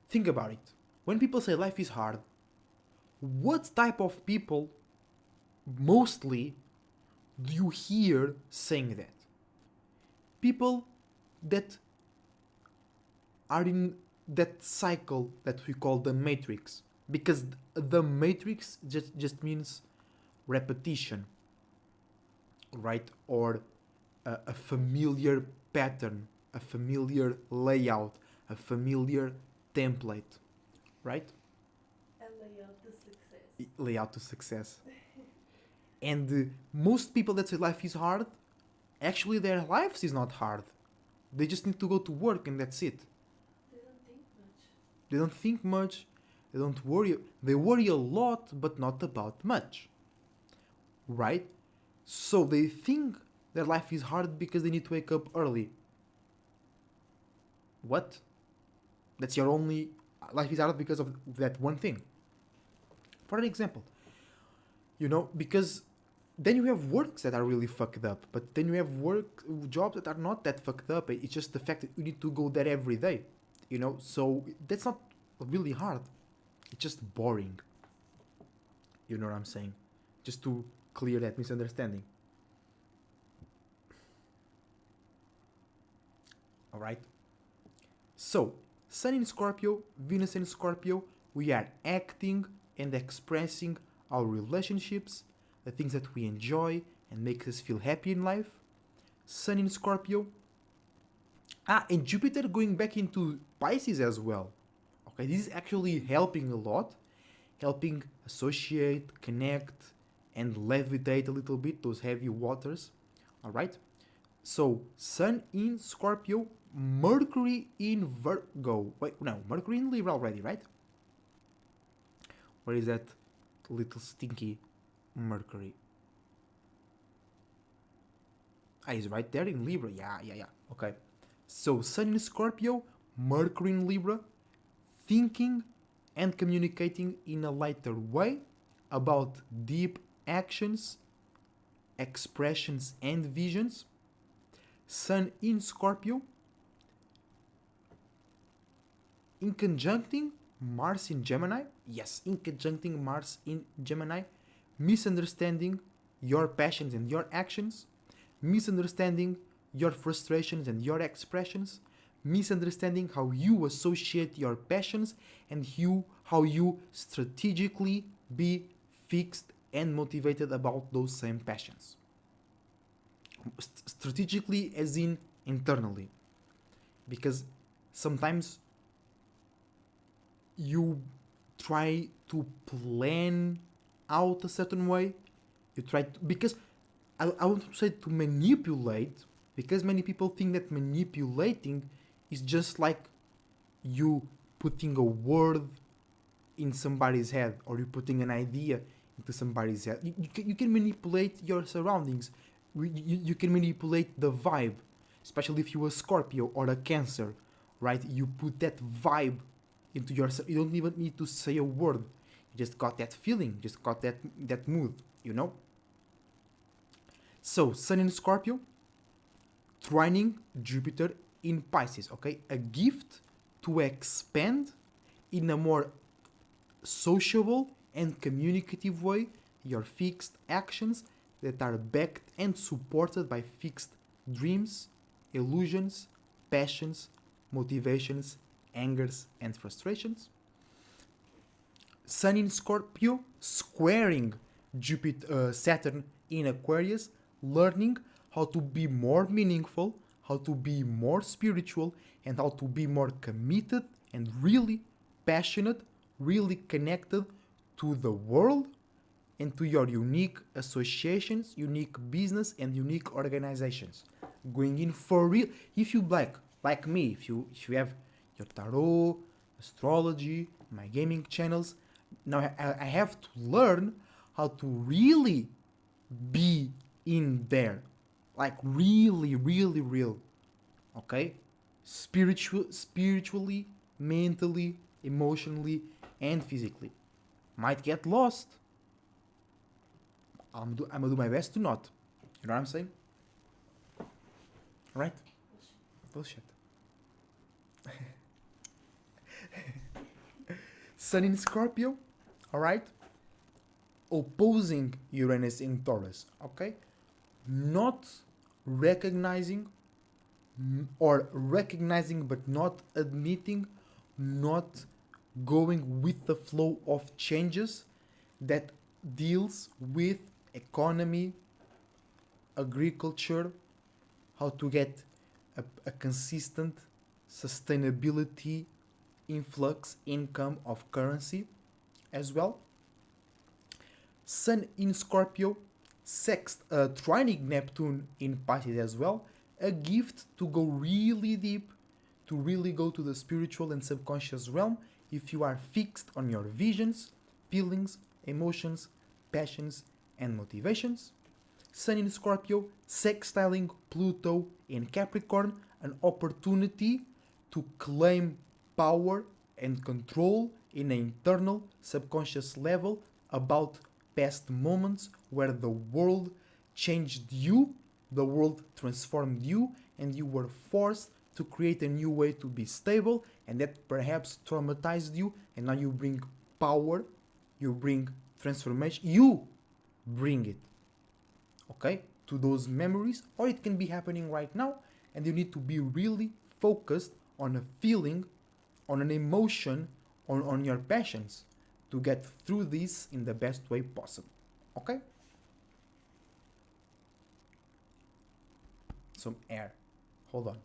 think about it. When people say life is hard, what type of people mostly do you hear saying that? People that are in that cycle that we call the matrix. Because the matrix just means repetition, right? Or a familiar pattern, a familiar layout, a familiar template, right? A layout to success. Layout to success. And most people that say life is hard, actually their lives is not hard. They just need to go to work and that's it. They don't think much. They don't think much. They don't worry. They worry a lot, but not about much. Right? So they think their life is hard because they need to wake up early. What? That's your only... Life is hard because of that one thing. For an example, you know, because then you have works that are really fucked up, but then you have jobs that are not that fucked up. It's just the fact that you need to go there every day, you know. So that's not really hard. It's just boring. You know what I'm saying? Just to clear that misunderstanding. All right. So Sun in Scorpio, Venus in Scorpio, we are acting and expressing our relationships, the things that we enjoy and makes us feel happy in life. Sun in Scorpio. And Jupiter going back into Pisces as well. Okay, this is actually helping a lot, helping associate, connect, and levitate a little bit those heavy waters. All right. So Sun in Scorpio, Mercury in Virgo. Wait, no, Mercury in Libra already, right? Where is that little stinky Mercury? He's right there in Libra. Yeah. Okay. So Sun in Scorpio, Mercury in Libra, thinking and communicating in a lighter way about deep actions, expressions, and visions. Sun in Scorpio, in conjuncting Mars in Gemini, yes, in conjuncting Mars in Gemini, misunderstanding your passions and your actions, misunderstanding your frustrations and your expressions, misunderstanding how you associate your passions and how you strategically be fixed and motivated about those same passions. Strategically, as in internally, because sometimes you try to plan out a certain way. You try to, because I want to say to manipulate, because many people think that manipulating is just like you putting a word in somebody's head, or you putting an idea into somebody's head. You can manipulate your surroundings. You can manipulate the vibe, especially if you're a Scorpio or a Cancer, right? You put that vibe into yourself. You don't even need to say a word. You just got that feeling, just got that mood, you know? So, Sun in Scorpio, trining Jupiter in Pisces, okay? A gift to expand in a more sociable and communicative way your fixed actions that are backed and supported by fixed dreams, illusions, passions, motivations, angers, and frustrations. Sun in Scorpio squaring Saturn in Aquarius, learning how to be more meaningful, how to be more spiritual, and how to be more committed and really passionate, really connected to the world and to your unique associations, unique business, and unique organizations. Going in for real. If you like me, if you have your tarot, astrology, my gaming channels, now I have to learn how to really be in there, like really, really real. Okay, spiritually, mentally, emotionally, and physically. Might get lost. I'm gonna do my best to not. You know what I'm saying? Right? Bullshit. Sun in Scorpio, alright? Opposing Uranus in Taurus, okay? Not recognizing, or recognizing but not admitting, not going with the flow of changes that deals with economy, agriculture, how to get a consistent sustainability, influx, income of currency as well. Sun in Scorpio, trining Neptune in Pisces as well. A gift to go really deep, to really go to the spiritual and subconscious realm if you are fixed on your visions, feelings, emotions, passions, and motivations. Sun in Scorpio, sextiling Pluto in Capricorn, an opportunity to claim power and control in an internal subconscious level about past moments where the world changed you, the world transformed you, and you were forced to create a new way to be stable, and that perhaps traumatized you, and now you bring power, you bring transformation, you bring it, okay, to those memories, or it can be happening right now, and you need to be really focused on a feeling, on an emotion, on your passions to get through this in the best way possible, okay? Some air. Hold on.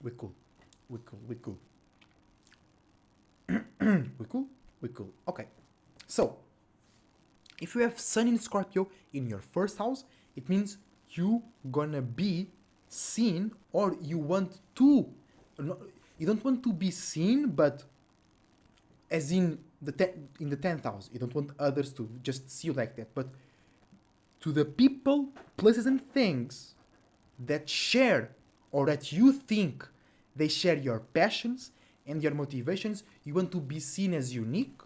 We're cool. We're cool. We're cool. We're cool. We're cool. Okay. So, if you have Sun in Scorpio in your first house, it means you gonna be seen, or you want to. You don't want to be seen, but as in in the 10th house. You don't want others to just see you like that, but to the people, places, and things that share, or that you think they share your passions and your motivations, you want to be seen as unique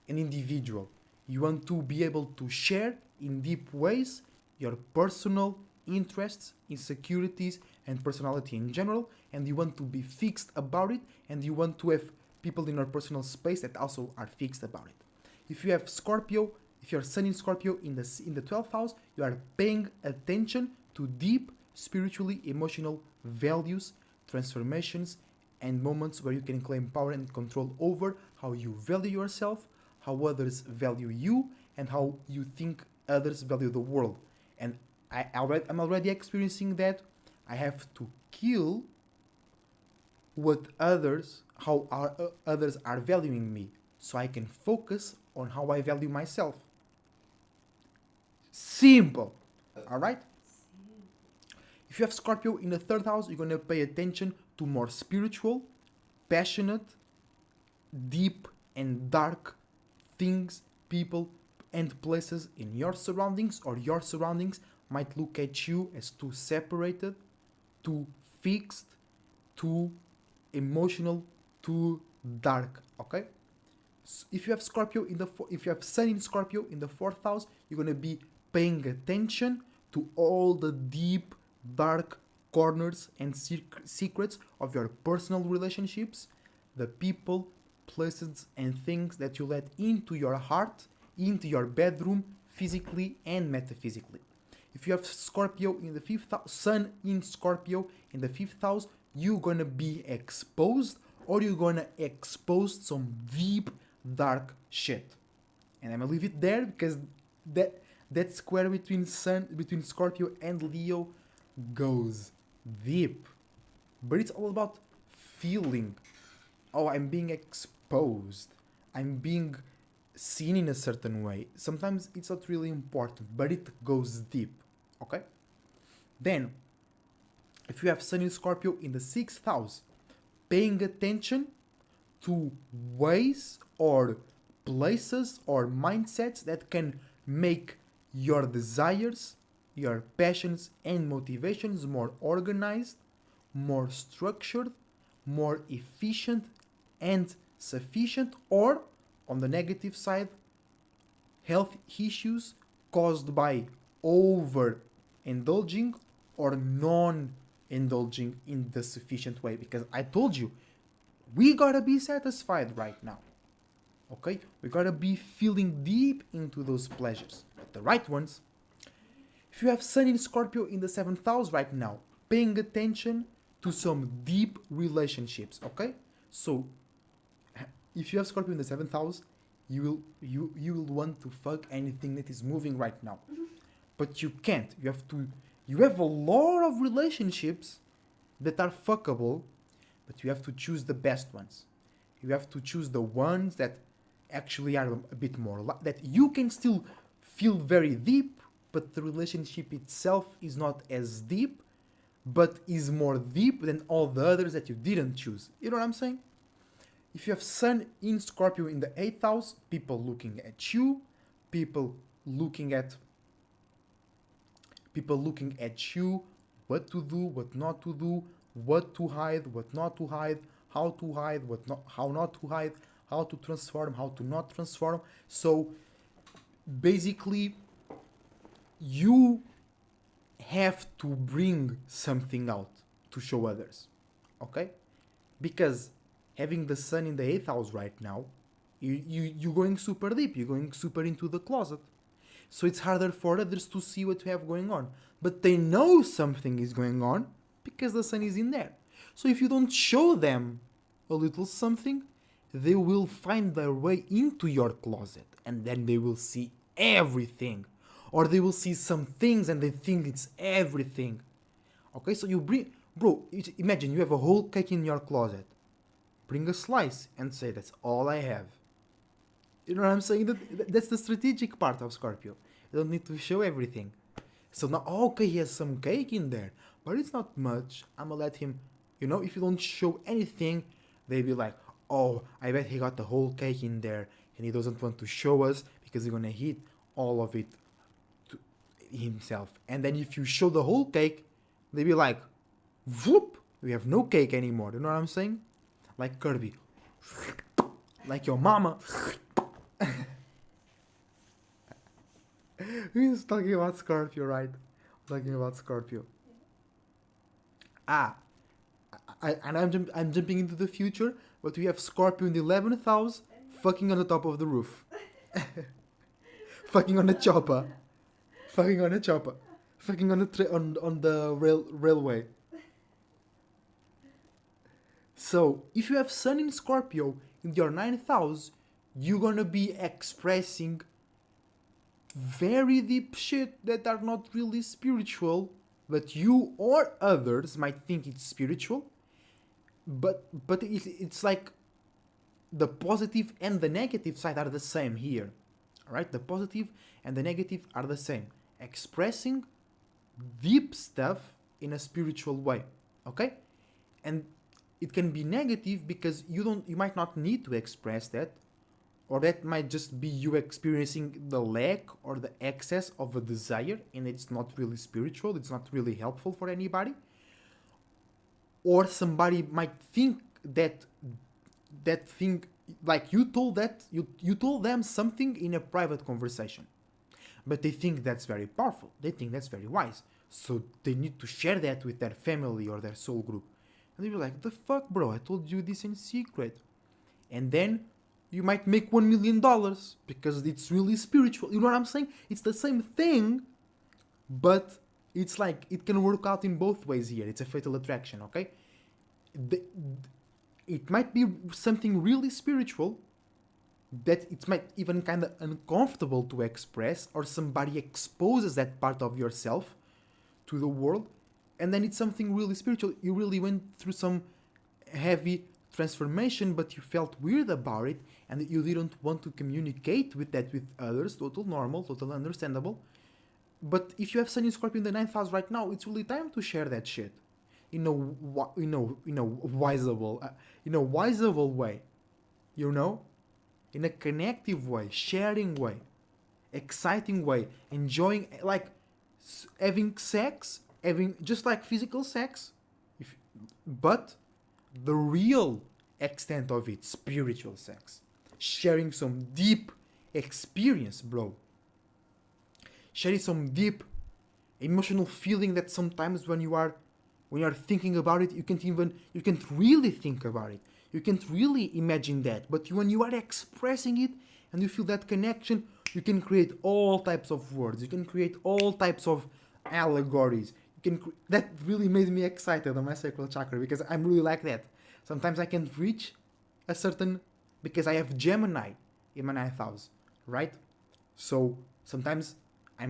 and individual. You want to be able to share in deep ways your personal interests, insecurities, and personality in general, and you want to be fixed about it, and you want to have people in your personal space that also are fixed about it. If you have Scorpio, if your Sun in Scorpio in the 12th house, you are paying attention to deep spiritually emotional values, transformations, and moments where you can claim power and control over how you value yourself, how others value you, and how you think others value the world. And I'm already experiencing that. I have to kill how others are valuing me, so I can focus on how I value myself. Simple. All right? If you have Scorpio in the 3rd house, you're going to pay attention to more spiritual, passionate, deep, and dark things, people, and places in your surroundings, or your surroundings might look at you as too separated, too fixed, too emotional, too dark. Okay? So if you have Scorpio if you have Sun in Scorpio in the 4th house, you're going to be paying attention to all the deep, dark corners and secrets of your personal relationships, the people, places, and things that you let into your heart, into your bedroom, physically and metaphysically. If you have Scorpio in the 5th house, Sun in Scorpio in the 5th house, you're gonna be exposed, or you're gonna expose some deep, dark shit. And I'm gonna leave it there because that square between Scorpio and Leo goes deep. But it's all about feeling. Oh, I'm being exposed. I'm being seen in a certain way. Sometimes it's not really important, but it goes deep. Okay? Then, if you have Sun in Scorpio in the 6th house, paying attention to ways or places or mindsets that can make your desires, your passions, and motivations more organized, more structured, more efficient, and sufficient, or on the negative side, health issues caused by overindulging or non-indulging in the sufficient way. Because I told you, we gotta be satisfied right now. Okay? We gotta be feeling deep into those pleasures, but the right ones. If you have Sun in Scorpio in the 7th house right now, paying attention to some deep relationships, okay? So, if you have Scorpio in the 7th house, you will want to fuck anything that is moving right now. But you can't. You have a lot of relationships that are fuckable, but you have to choose the best ones. You have to choose the ones that actually are a bit more, that you can still feel very deep, but the relationship itself is not as deep, but is more deep than all the others that you didn't choose. You know what I'm saying? If you have Sun in Scorpio in the 8th house, people looking at you, people looking at you, what to do, what not to do, what to hide, what not to hide, how to hide, how not to hide, how to transform, how to not transform. So basically, you have to bring something out to show others, okay? Because having the Sun in the 8th house right now, you're going super deep, you're going super into the closet. So it's harder for others to see what you have going on. But they know something is going on because the Sun is in there. So if you don't show them a little something, they will find their way into your closet, and then they will see everything. Or they will see some things and they think it's everything. Okay, so you bring... Bro, imagine you have a whole cake in your closet. Bring a slice and say, that's all I have. You know what I'm saying? That's the strategic part of Scorpio. You don't need to show everything. So now, okay, he has some cake in there, but it's not much. I'm gonna let him, if you don't show anything, they'll be like, oh, I bet he got the whole cake in there and he doesn't want to show us because he's gonna eat all of it to himself. And then if you show the whole cake, they'll be like, whoop, we have no cake anymore. You know what I'm saying? Like Kirby. Like your mama. We're talking about Scorpio, right? Talking about Scorpio. Ah, I'm jumping into the future, but we have Scorpio in the 11th house, fucking on the top of the roof, fucking on a chopper, fucking on a chopper, fucking on on the railway. So if you have Sun in Scorpio in your 9th house, you're gonna be expressing very deep shit that are not really spiritual, but you or others might think it's spiritual. But it's like the positive and the negative side are the same here. Right? The positive and the negative are the same. Expressing deep stuff in a spiritual way. Okay? And it can be negative because you might not need to express that, or that might just be you experiencing the lack or the excess of a desire, and it's not really spiritual, it's not really helpful for anybody. Or somebody might think that that thing, like you told them something in a private conversation, but they think that's very powerful, they think that's very wise, so they need to share that with their family or their soul group, and they be like, the fuck, bro, I told you this in secret. And then you might make $1 million because it's really spiritual. You know what I'm saying? It's the same thing, but it's like it can work out in both ways here. It's a fatal attraction, okay? It might be something really spiritual that it might even kind of uncomfortable to express, or somebody exposes that part of yourself to the world, and then it's something really spiritual. You really went through some heavy transformation, but you felt weird about it, and you didn't want to communicate with that with others. Total normal, total understandable. But if you have Sun in Scorpio in the 9th house right now, it's really time to share that shit in a wiseable way, you know, in a connective way, sharing way, exciting way, enjoying, like having sex, having just like physical sex, but the real extent of it, spiritual sex, sharing some deep experience, bro, sharing some deep emotional feeling that sometimes when you are thinking about it, you can't really think about it, you can't really imagine that, but when you are expressing it and you feel that connection, you can create all types of words, you can create all types of allegories. That really made me excited on my sacral chakra, because I'm really like that. Sometimes I can't reach a certain, because I have Gemini in my 9th house, right? So sometimes I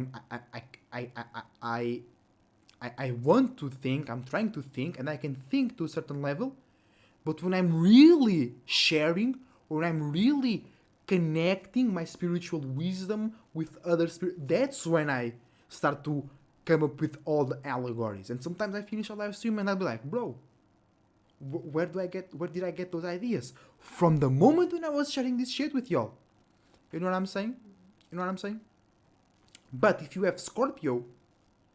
want to think, I'm trying to think, and I can think to a certain level, but when I'm really sharing, when I'm really connecting my spiritual wisdom with other that's when I start to come up with all the allegories. And sometimes I finish a live stream and I'll be like, bro, where did I get those ideas? From the moment when I was sharing this shit with y'all. You know what I'm saying? You know what I'm saying? But if you have Scorpio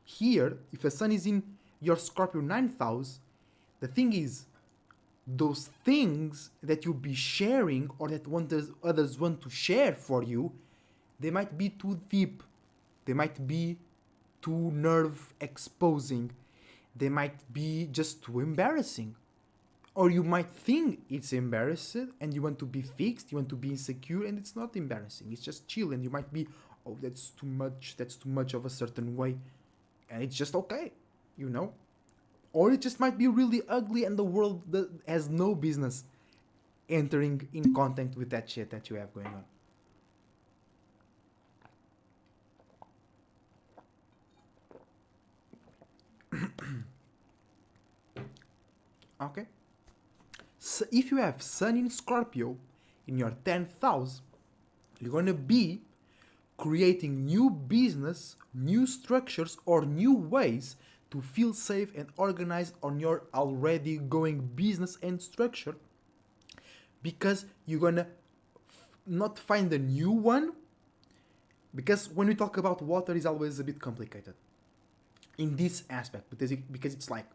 here, if the Sun is in your Scorpio 9th house, the thing is, those things that you'll be sharing, or that others want to share for you, they might be too deep. They might be too nerve exposing. They might be just too embarrassing. Or you might think it's embarrassing and you want to be fixed, you want to be insecure, and it's not embarrassing. It's just chill, and you might be, oh, that's too much of a certain way. And it's just okay, you know? Or it just might be really ugly, and the world has no business entering in contact with that shit that you have going on. Okay? So if you have Sun in Scorpio in your 10th house, you're gonna be creating new business, new structures, or new ways to feel safe and organized on your already going business and structure, because you're gonna not find a new one, because when we talk about water, is always a bit complicated in this aspect, because it's like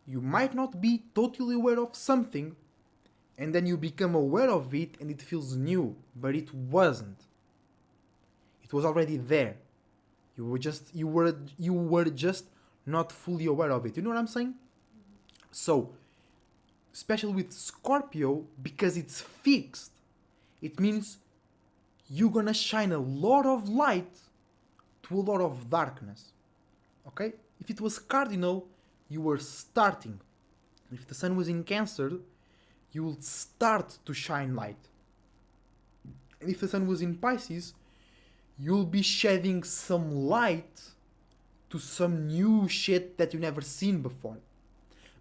you might not be totally aware of something, and then you become aware of it and it feels new, but it wasn't was already there. You were just not fully aware of it. You know what I'm saying? So, especially with Scorpio, because it's fixed, it means you're gonna shine a lot of light to a lot of darkness. Okay? If it was cardinal, you were starting. If the sun was in Cancer, you will start to shine light. And if the sun was in Pisces, you'll be shedding some light to some new shit that you never seen before.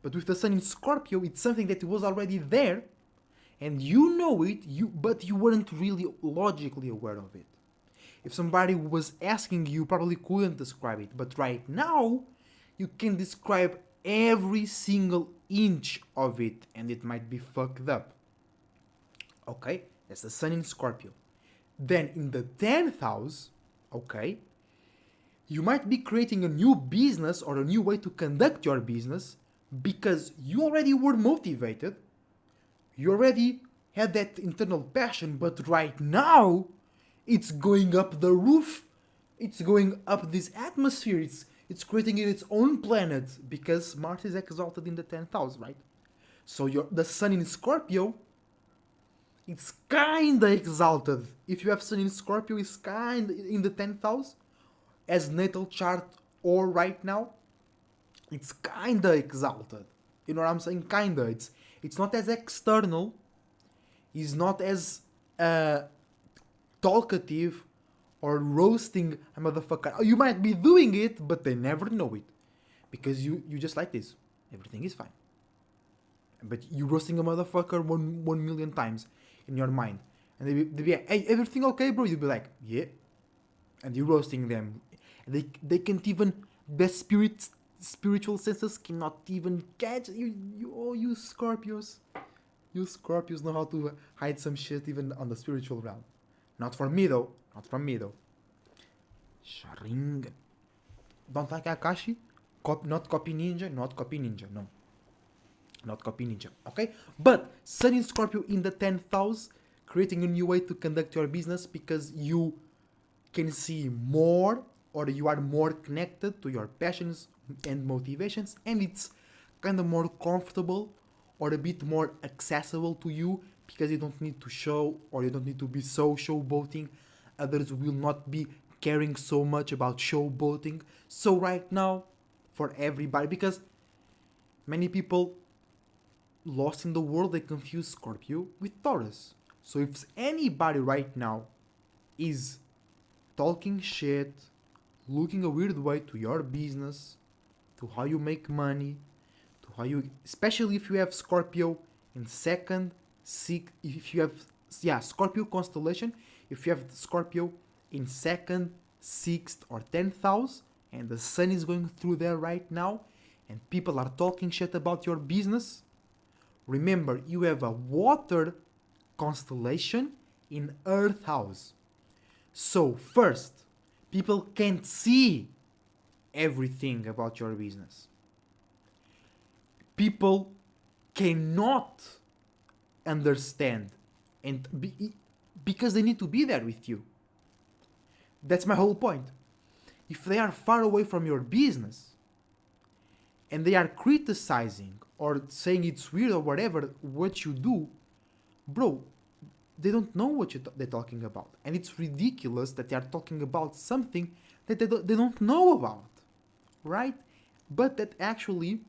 But with the sun in Scorpio, it's something that was already there, and you know it, but you weren't really logically aware of it. If somebody was asking you, probably couldn't describe it. But right now, you can describe every single inch of it, and it might be fucked up. Okay? That's the sun in Scorpio. Then in the 10th house, okay, you might be creating a new business or a new way to conduct your business because you already were motivated. You already had that internal passion, but right now, it's going up the roof. It's going up this atmosphere. It's creating its own planet because Mars is exalted in the 10th house, right? So the sun in Scorpio, it's kinda exalted. If you have sun in Scorpio, it's kinda in the 10th house, as natal chart or right now, it's kinda exalted. You know what I'm saying? Kinda. It's not as external. It's not as talkative or roasting a motherfucker. You might be doing it, but they never know it. Because you just like this. Everything is fine. But you roasting a motherfucker 1 million times in your mind. And they be like, hey, everything okay, bro? You'll be like, yeah. And you're roasting them. They can't even, their spiritual senses cannot even catch you. You Scorpios. You Scorpios know how to hide some shit even on the spiritual realm. Not from me though. Sharingan. Don't like Akashi? Not copy ninja? Not copy ninja, no. Not copy ninja, okay? But Sun in Scorpio in the 10th house, creating a new way to conduct your business because you can see more or you are more connected to your passions and motivations, and it's kind of more comfortable or a bit more accessible to you because you don't need to show or you don't need to be so showboating. Others will not be caring so much about showboating. So right now, for everybody, because many people lost in the world, they confuse Scorpio with Taurus. So if anybody right now is talking shit, looking a weird way to your business, to how you make money, to how you, especially if you have Scorpio in second, if you have, Scorpio constellation, if you have Scorpio in second, sixth, or 10th house, and the sun is going through there right now, and people are talking shit about your business, remember, you have a water constellation in Earth house. So first, people can't see everything about your business. People cannot understand because they need to be there with you. That's my whole point. If they are far away from your business and they are criticizing or saying it's weird or whatever what you do, bro, they don't know what they're talking about. And it's ridiculous that they are talking about something that they don't know about, right? But that actually,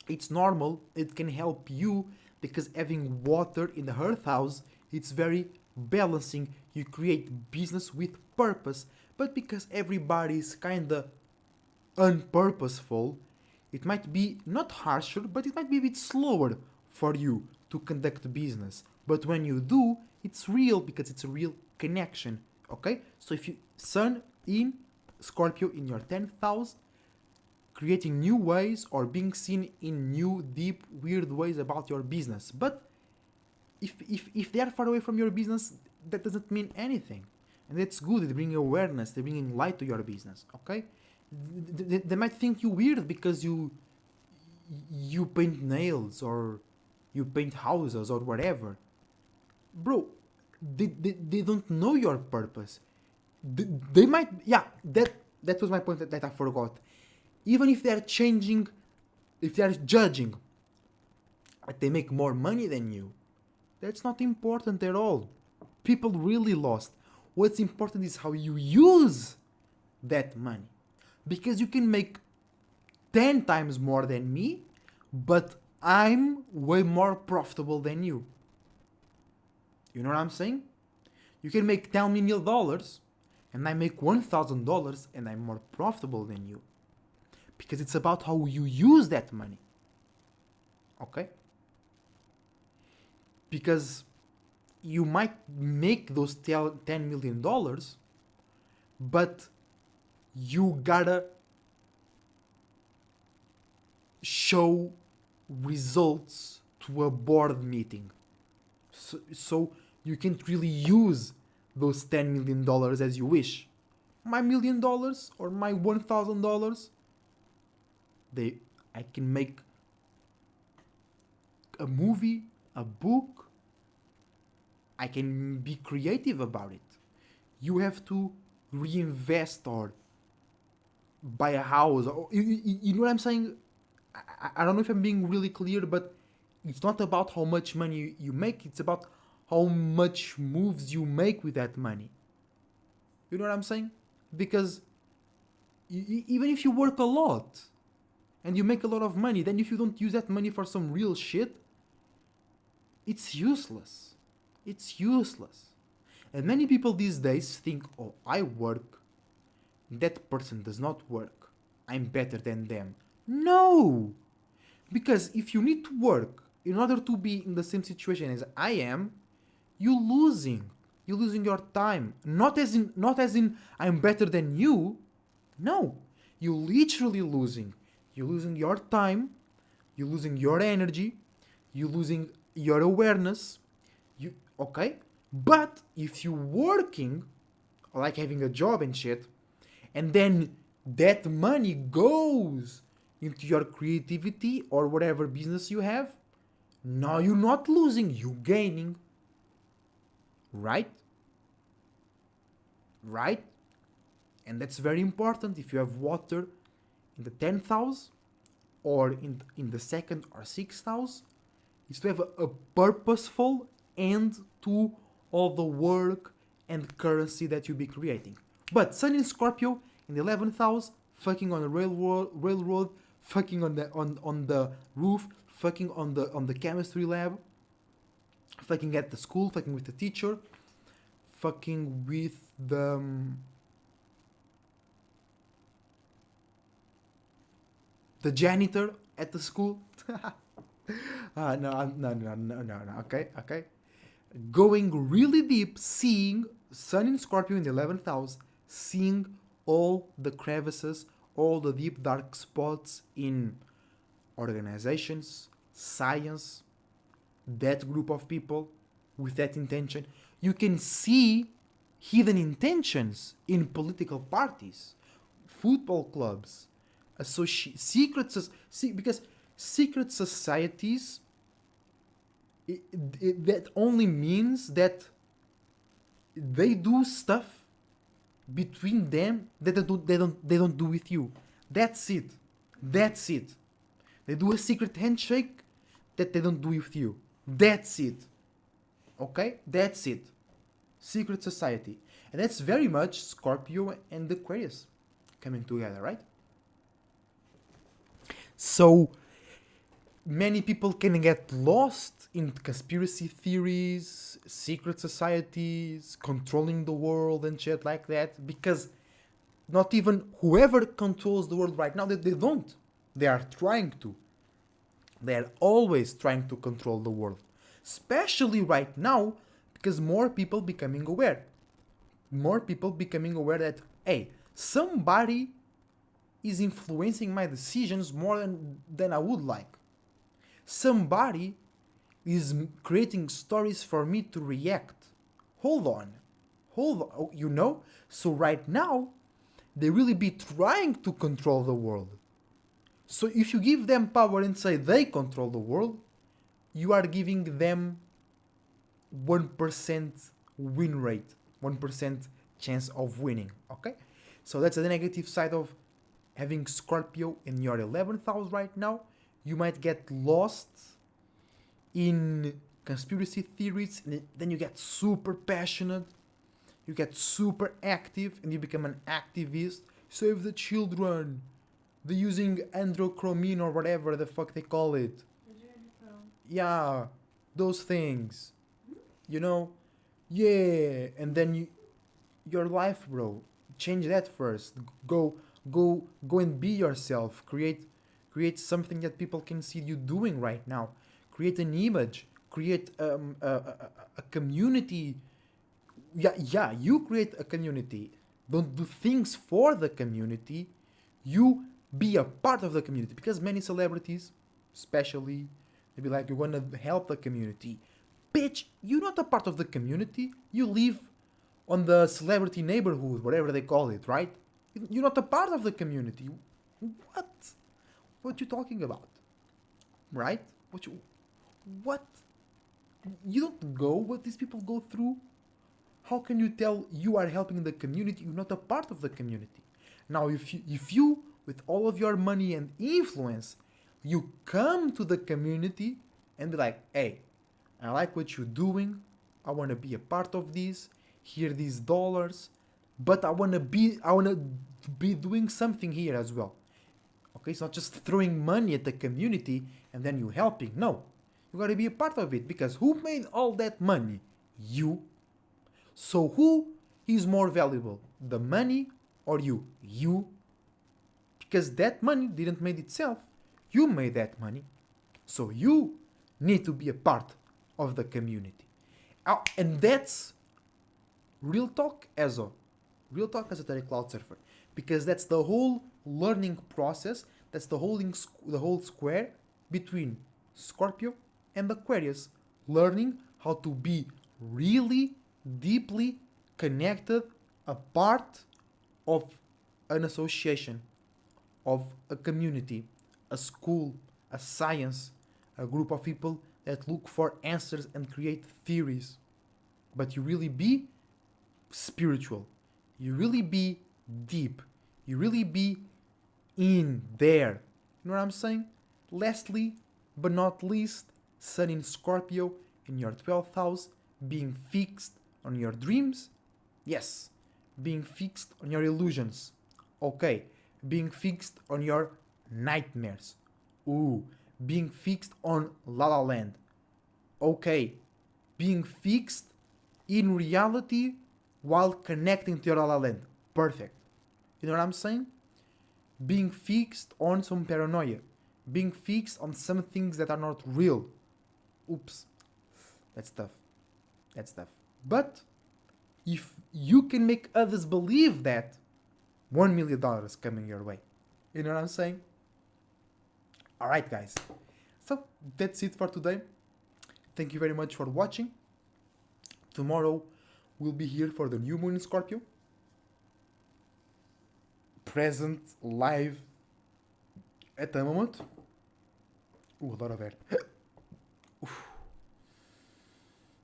it's normal, it can help you because having water in the Earth house, it's very balancing. You create business with purpose, but because everybody is kinda unpurposeful, it might be not harsher, but it might be a bit slower for you to conduct business. But when you do, it's real because it's a real connection, okay? So if you Sun in Scorpio in your 10th house, creating new ways or being seen in new, deep, weird ways about your business. But if they are far away from your business, that doesn't mean anything. And that's good, they bring awareness, they bring light to your business, okay? They might think you weird because you paint nails or you paint houses or whatever. Bro, they don't know your purpose. they might, yeah, that was my point that I forgot. Even if they're changing, if they're judging that they make more money than you, that's not important at all. People really lost. What's important is how you use that money. Because you can make 10 times more than me, but I'm way more profitable than you. You know what I'm saying? You can make $10 million and I make $1,000 and I'm more profitable than you. Because it's about how you use that money. Okay? Because you might make those $10 million, but you gotta show results to a board meeting. So you can't really use those $10 million as you wish. My $1 million or my $1,000, I can make a movie, a book. I can be creative about it. You have to reinvest or buy a house. Or, you know what I'm saying? I don't know if I'm being really clear, but it's not about how much money you make. It's about how much moves you make with that money. You know what I'm saying? Because even if you work a lot and you make a lot of money, then if you don't use that money for some real shit, it's useless. It's useless. And many people these days think, oh, I work, that person does not work, I'm better than them. No! Because if you need to work in order to be in the same situation as I am, you're losing. You're losing your time. Not as in I'm better than you. No. You're literally losing. You're losing your time. You're losing your energy. You're losing your awareness. Okay? But if you're working, like having a job and shit, and then that money goes into your creativity or whatever business you have, now you're not losing, you're gaining. Right? Right? And that's very important. If you have water in the 10th house or in the 2nd or 6th house, is to have a purposeful end to all the work and currency that you'll be creating. But Sun in Scorpio in the 11th house, fucking on a railroad, fucking on the roof, fucking on the chemistry lab, fucking at the school, fucking with the teacher, fucking with the janitor at the school. No. Okay. Going really deep, seeing Sun in Scorpio in the 11th house, seeing all the crevices, all the deep dark spots in organizations, science, that group of people with that intention. You can see hidden intentions in political parties, football clubs, because secret societies, that only means that they do stuff between them that they don't do with you. That's it. They do a secret handshake that they don't do with you. That's it. Okay? That's it. Secret society. And that's very much Scorpio and Aquarius coming together, right? So many people can get lost in conspiracy theories, secret societies, controlling the world and shit like that, because not even whoever controls the world right now, that they don't. They are trying to. They are always trying to control the world. Especially right now, because more people becoming aware. More people becoming aware that, hey, somebody is influencing my decisions more than I would like. Somebody is creating stories for me to react. Hold on. You know? So right now, they really be trying to control the world. So if you give them power and say they control the world, you are giving them 1% win rate, 1% chance of winning. Okay, so that's the negative side of having Scorpio in your 11th house right now. You might get lost in conspiracy theories, and then you get super passionate, you get super active, and you become an activist. Save the children. They're using androchromine or whatever the fuck they call it. Yeah, those things. You know? Yeah, and then your life, bro. Change that first. Go and be yourself. Create something that people can see you doing right now. Create an image. Create a community. Yeah, you create a community. Don't do things for the community. You be a part of the community, because many celebrities, especially, they be like, you want to help the community. Bitch, you're not a part of the community. You live on the celebrity neighborhood, whatever they call it, right? You're not a part of the community. What? What you talking about? Right? What? You don't go what these people go through? How can you tell you are helping the community? You're not a part of the community. Now, if you with all of your money and influence, you come to the community and be like, hey, I like what you're doing. I want to be a part of this. Here, these dollars, but I want to be doing something here as well. Okay, it's not just throwing money at the community and then you helping. No, you gotta be a part of it, because who made all that money? You. So who is more valuable, the money or you? You. Because that money didn't made itself. You made that money. So you need to be a part of the community. And that's real talk as a esoteric cloud surfer. Because that's the whole learning process. That's the whole square between Scorpio and Aquarius. Learning how to be really deeply connected, a part of an association, of a community, a school, a science, a group of people that look for answers and create theories. But you really be spiritual. You really be deep. You really be in there. You know what I'm saying? Lastly, but not least, Sun in Scorpio in your 12th house, being fixed on your dreams. Yes, being fixed on your illusions. Okay, being fixed on your nightmares. Ooh, being fixed on La La Land. Okay, being fixed in reality while connecting to your La La Land. Perfect. You know what I'm saying? Being fixed on some paranoia. Being fixed on some things that are not real. Oops. That's tough. That's tough. But if you can make others believe that, $1 million coming your way. You know what I'm saying? Alright, guys. So that's it for today. Thank you very much for watching. Tomorrow we'll be here for the new moon in Scorpio. Present, live, at the moment. Ooh, a lot of air.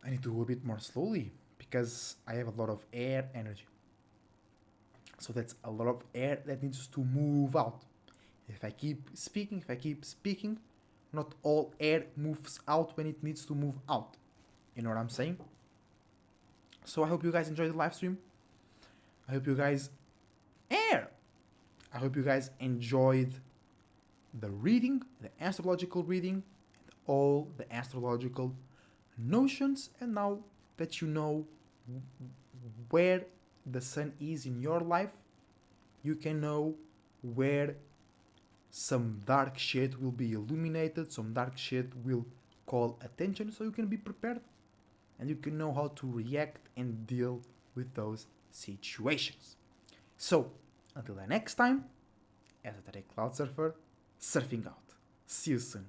I need to go a bit more slowly because I have a lot of air energy. So that's a lot of air that needs to move out. If I keep speaking, not all air moves out when it needs to move out. You know what I'm saying? So I hope you guys enjoyed the live stream. I hope you guys enjoyed the reading, the astrological reading, and all the astrological notions. And now that you know where the sun is in your life, you can know where some dark shit will be illuminated, some dark shit will call attention, so you can be prepared and you can know how to react and deal with those situations. So, until the next time, Esoteric Cloud Surfer, surfing out. See you soon.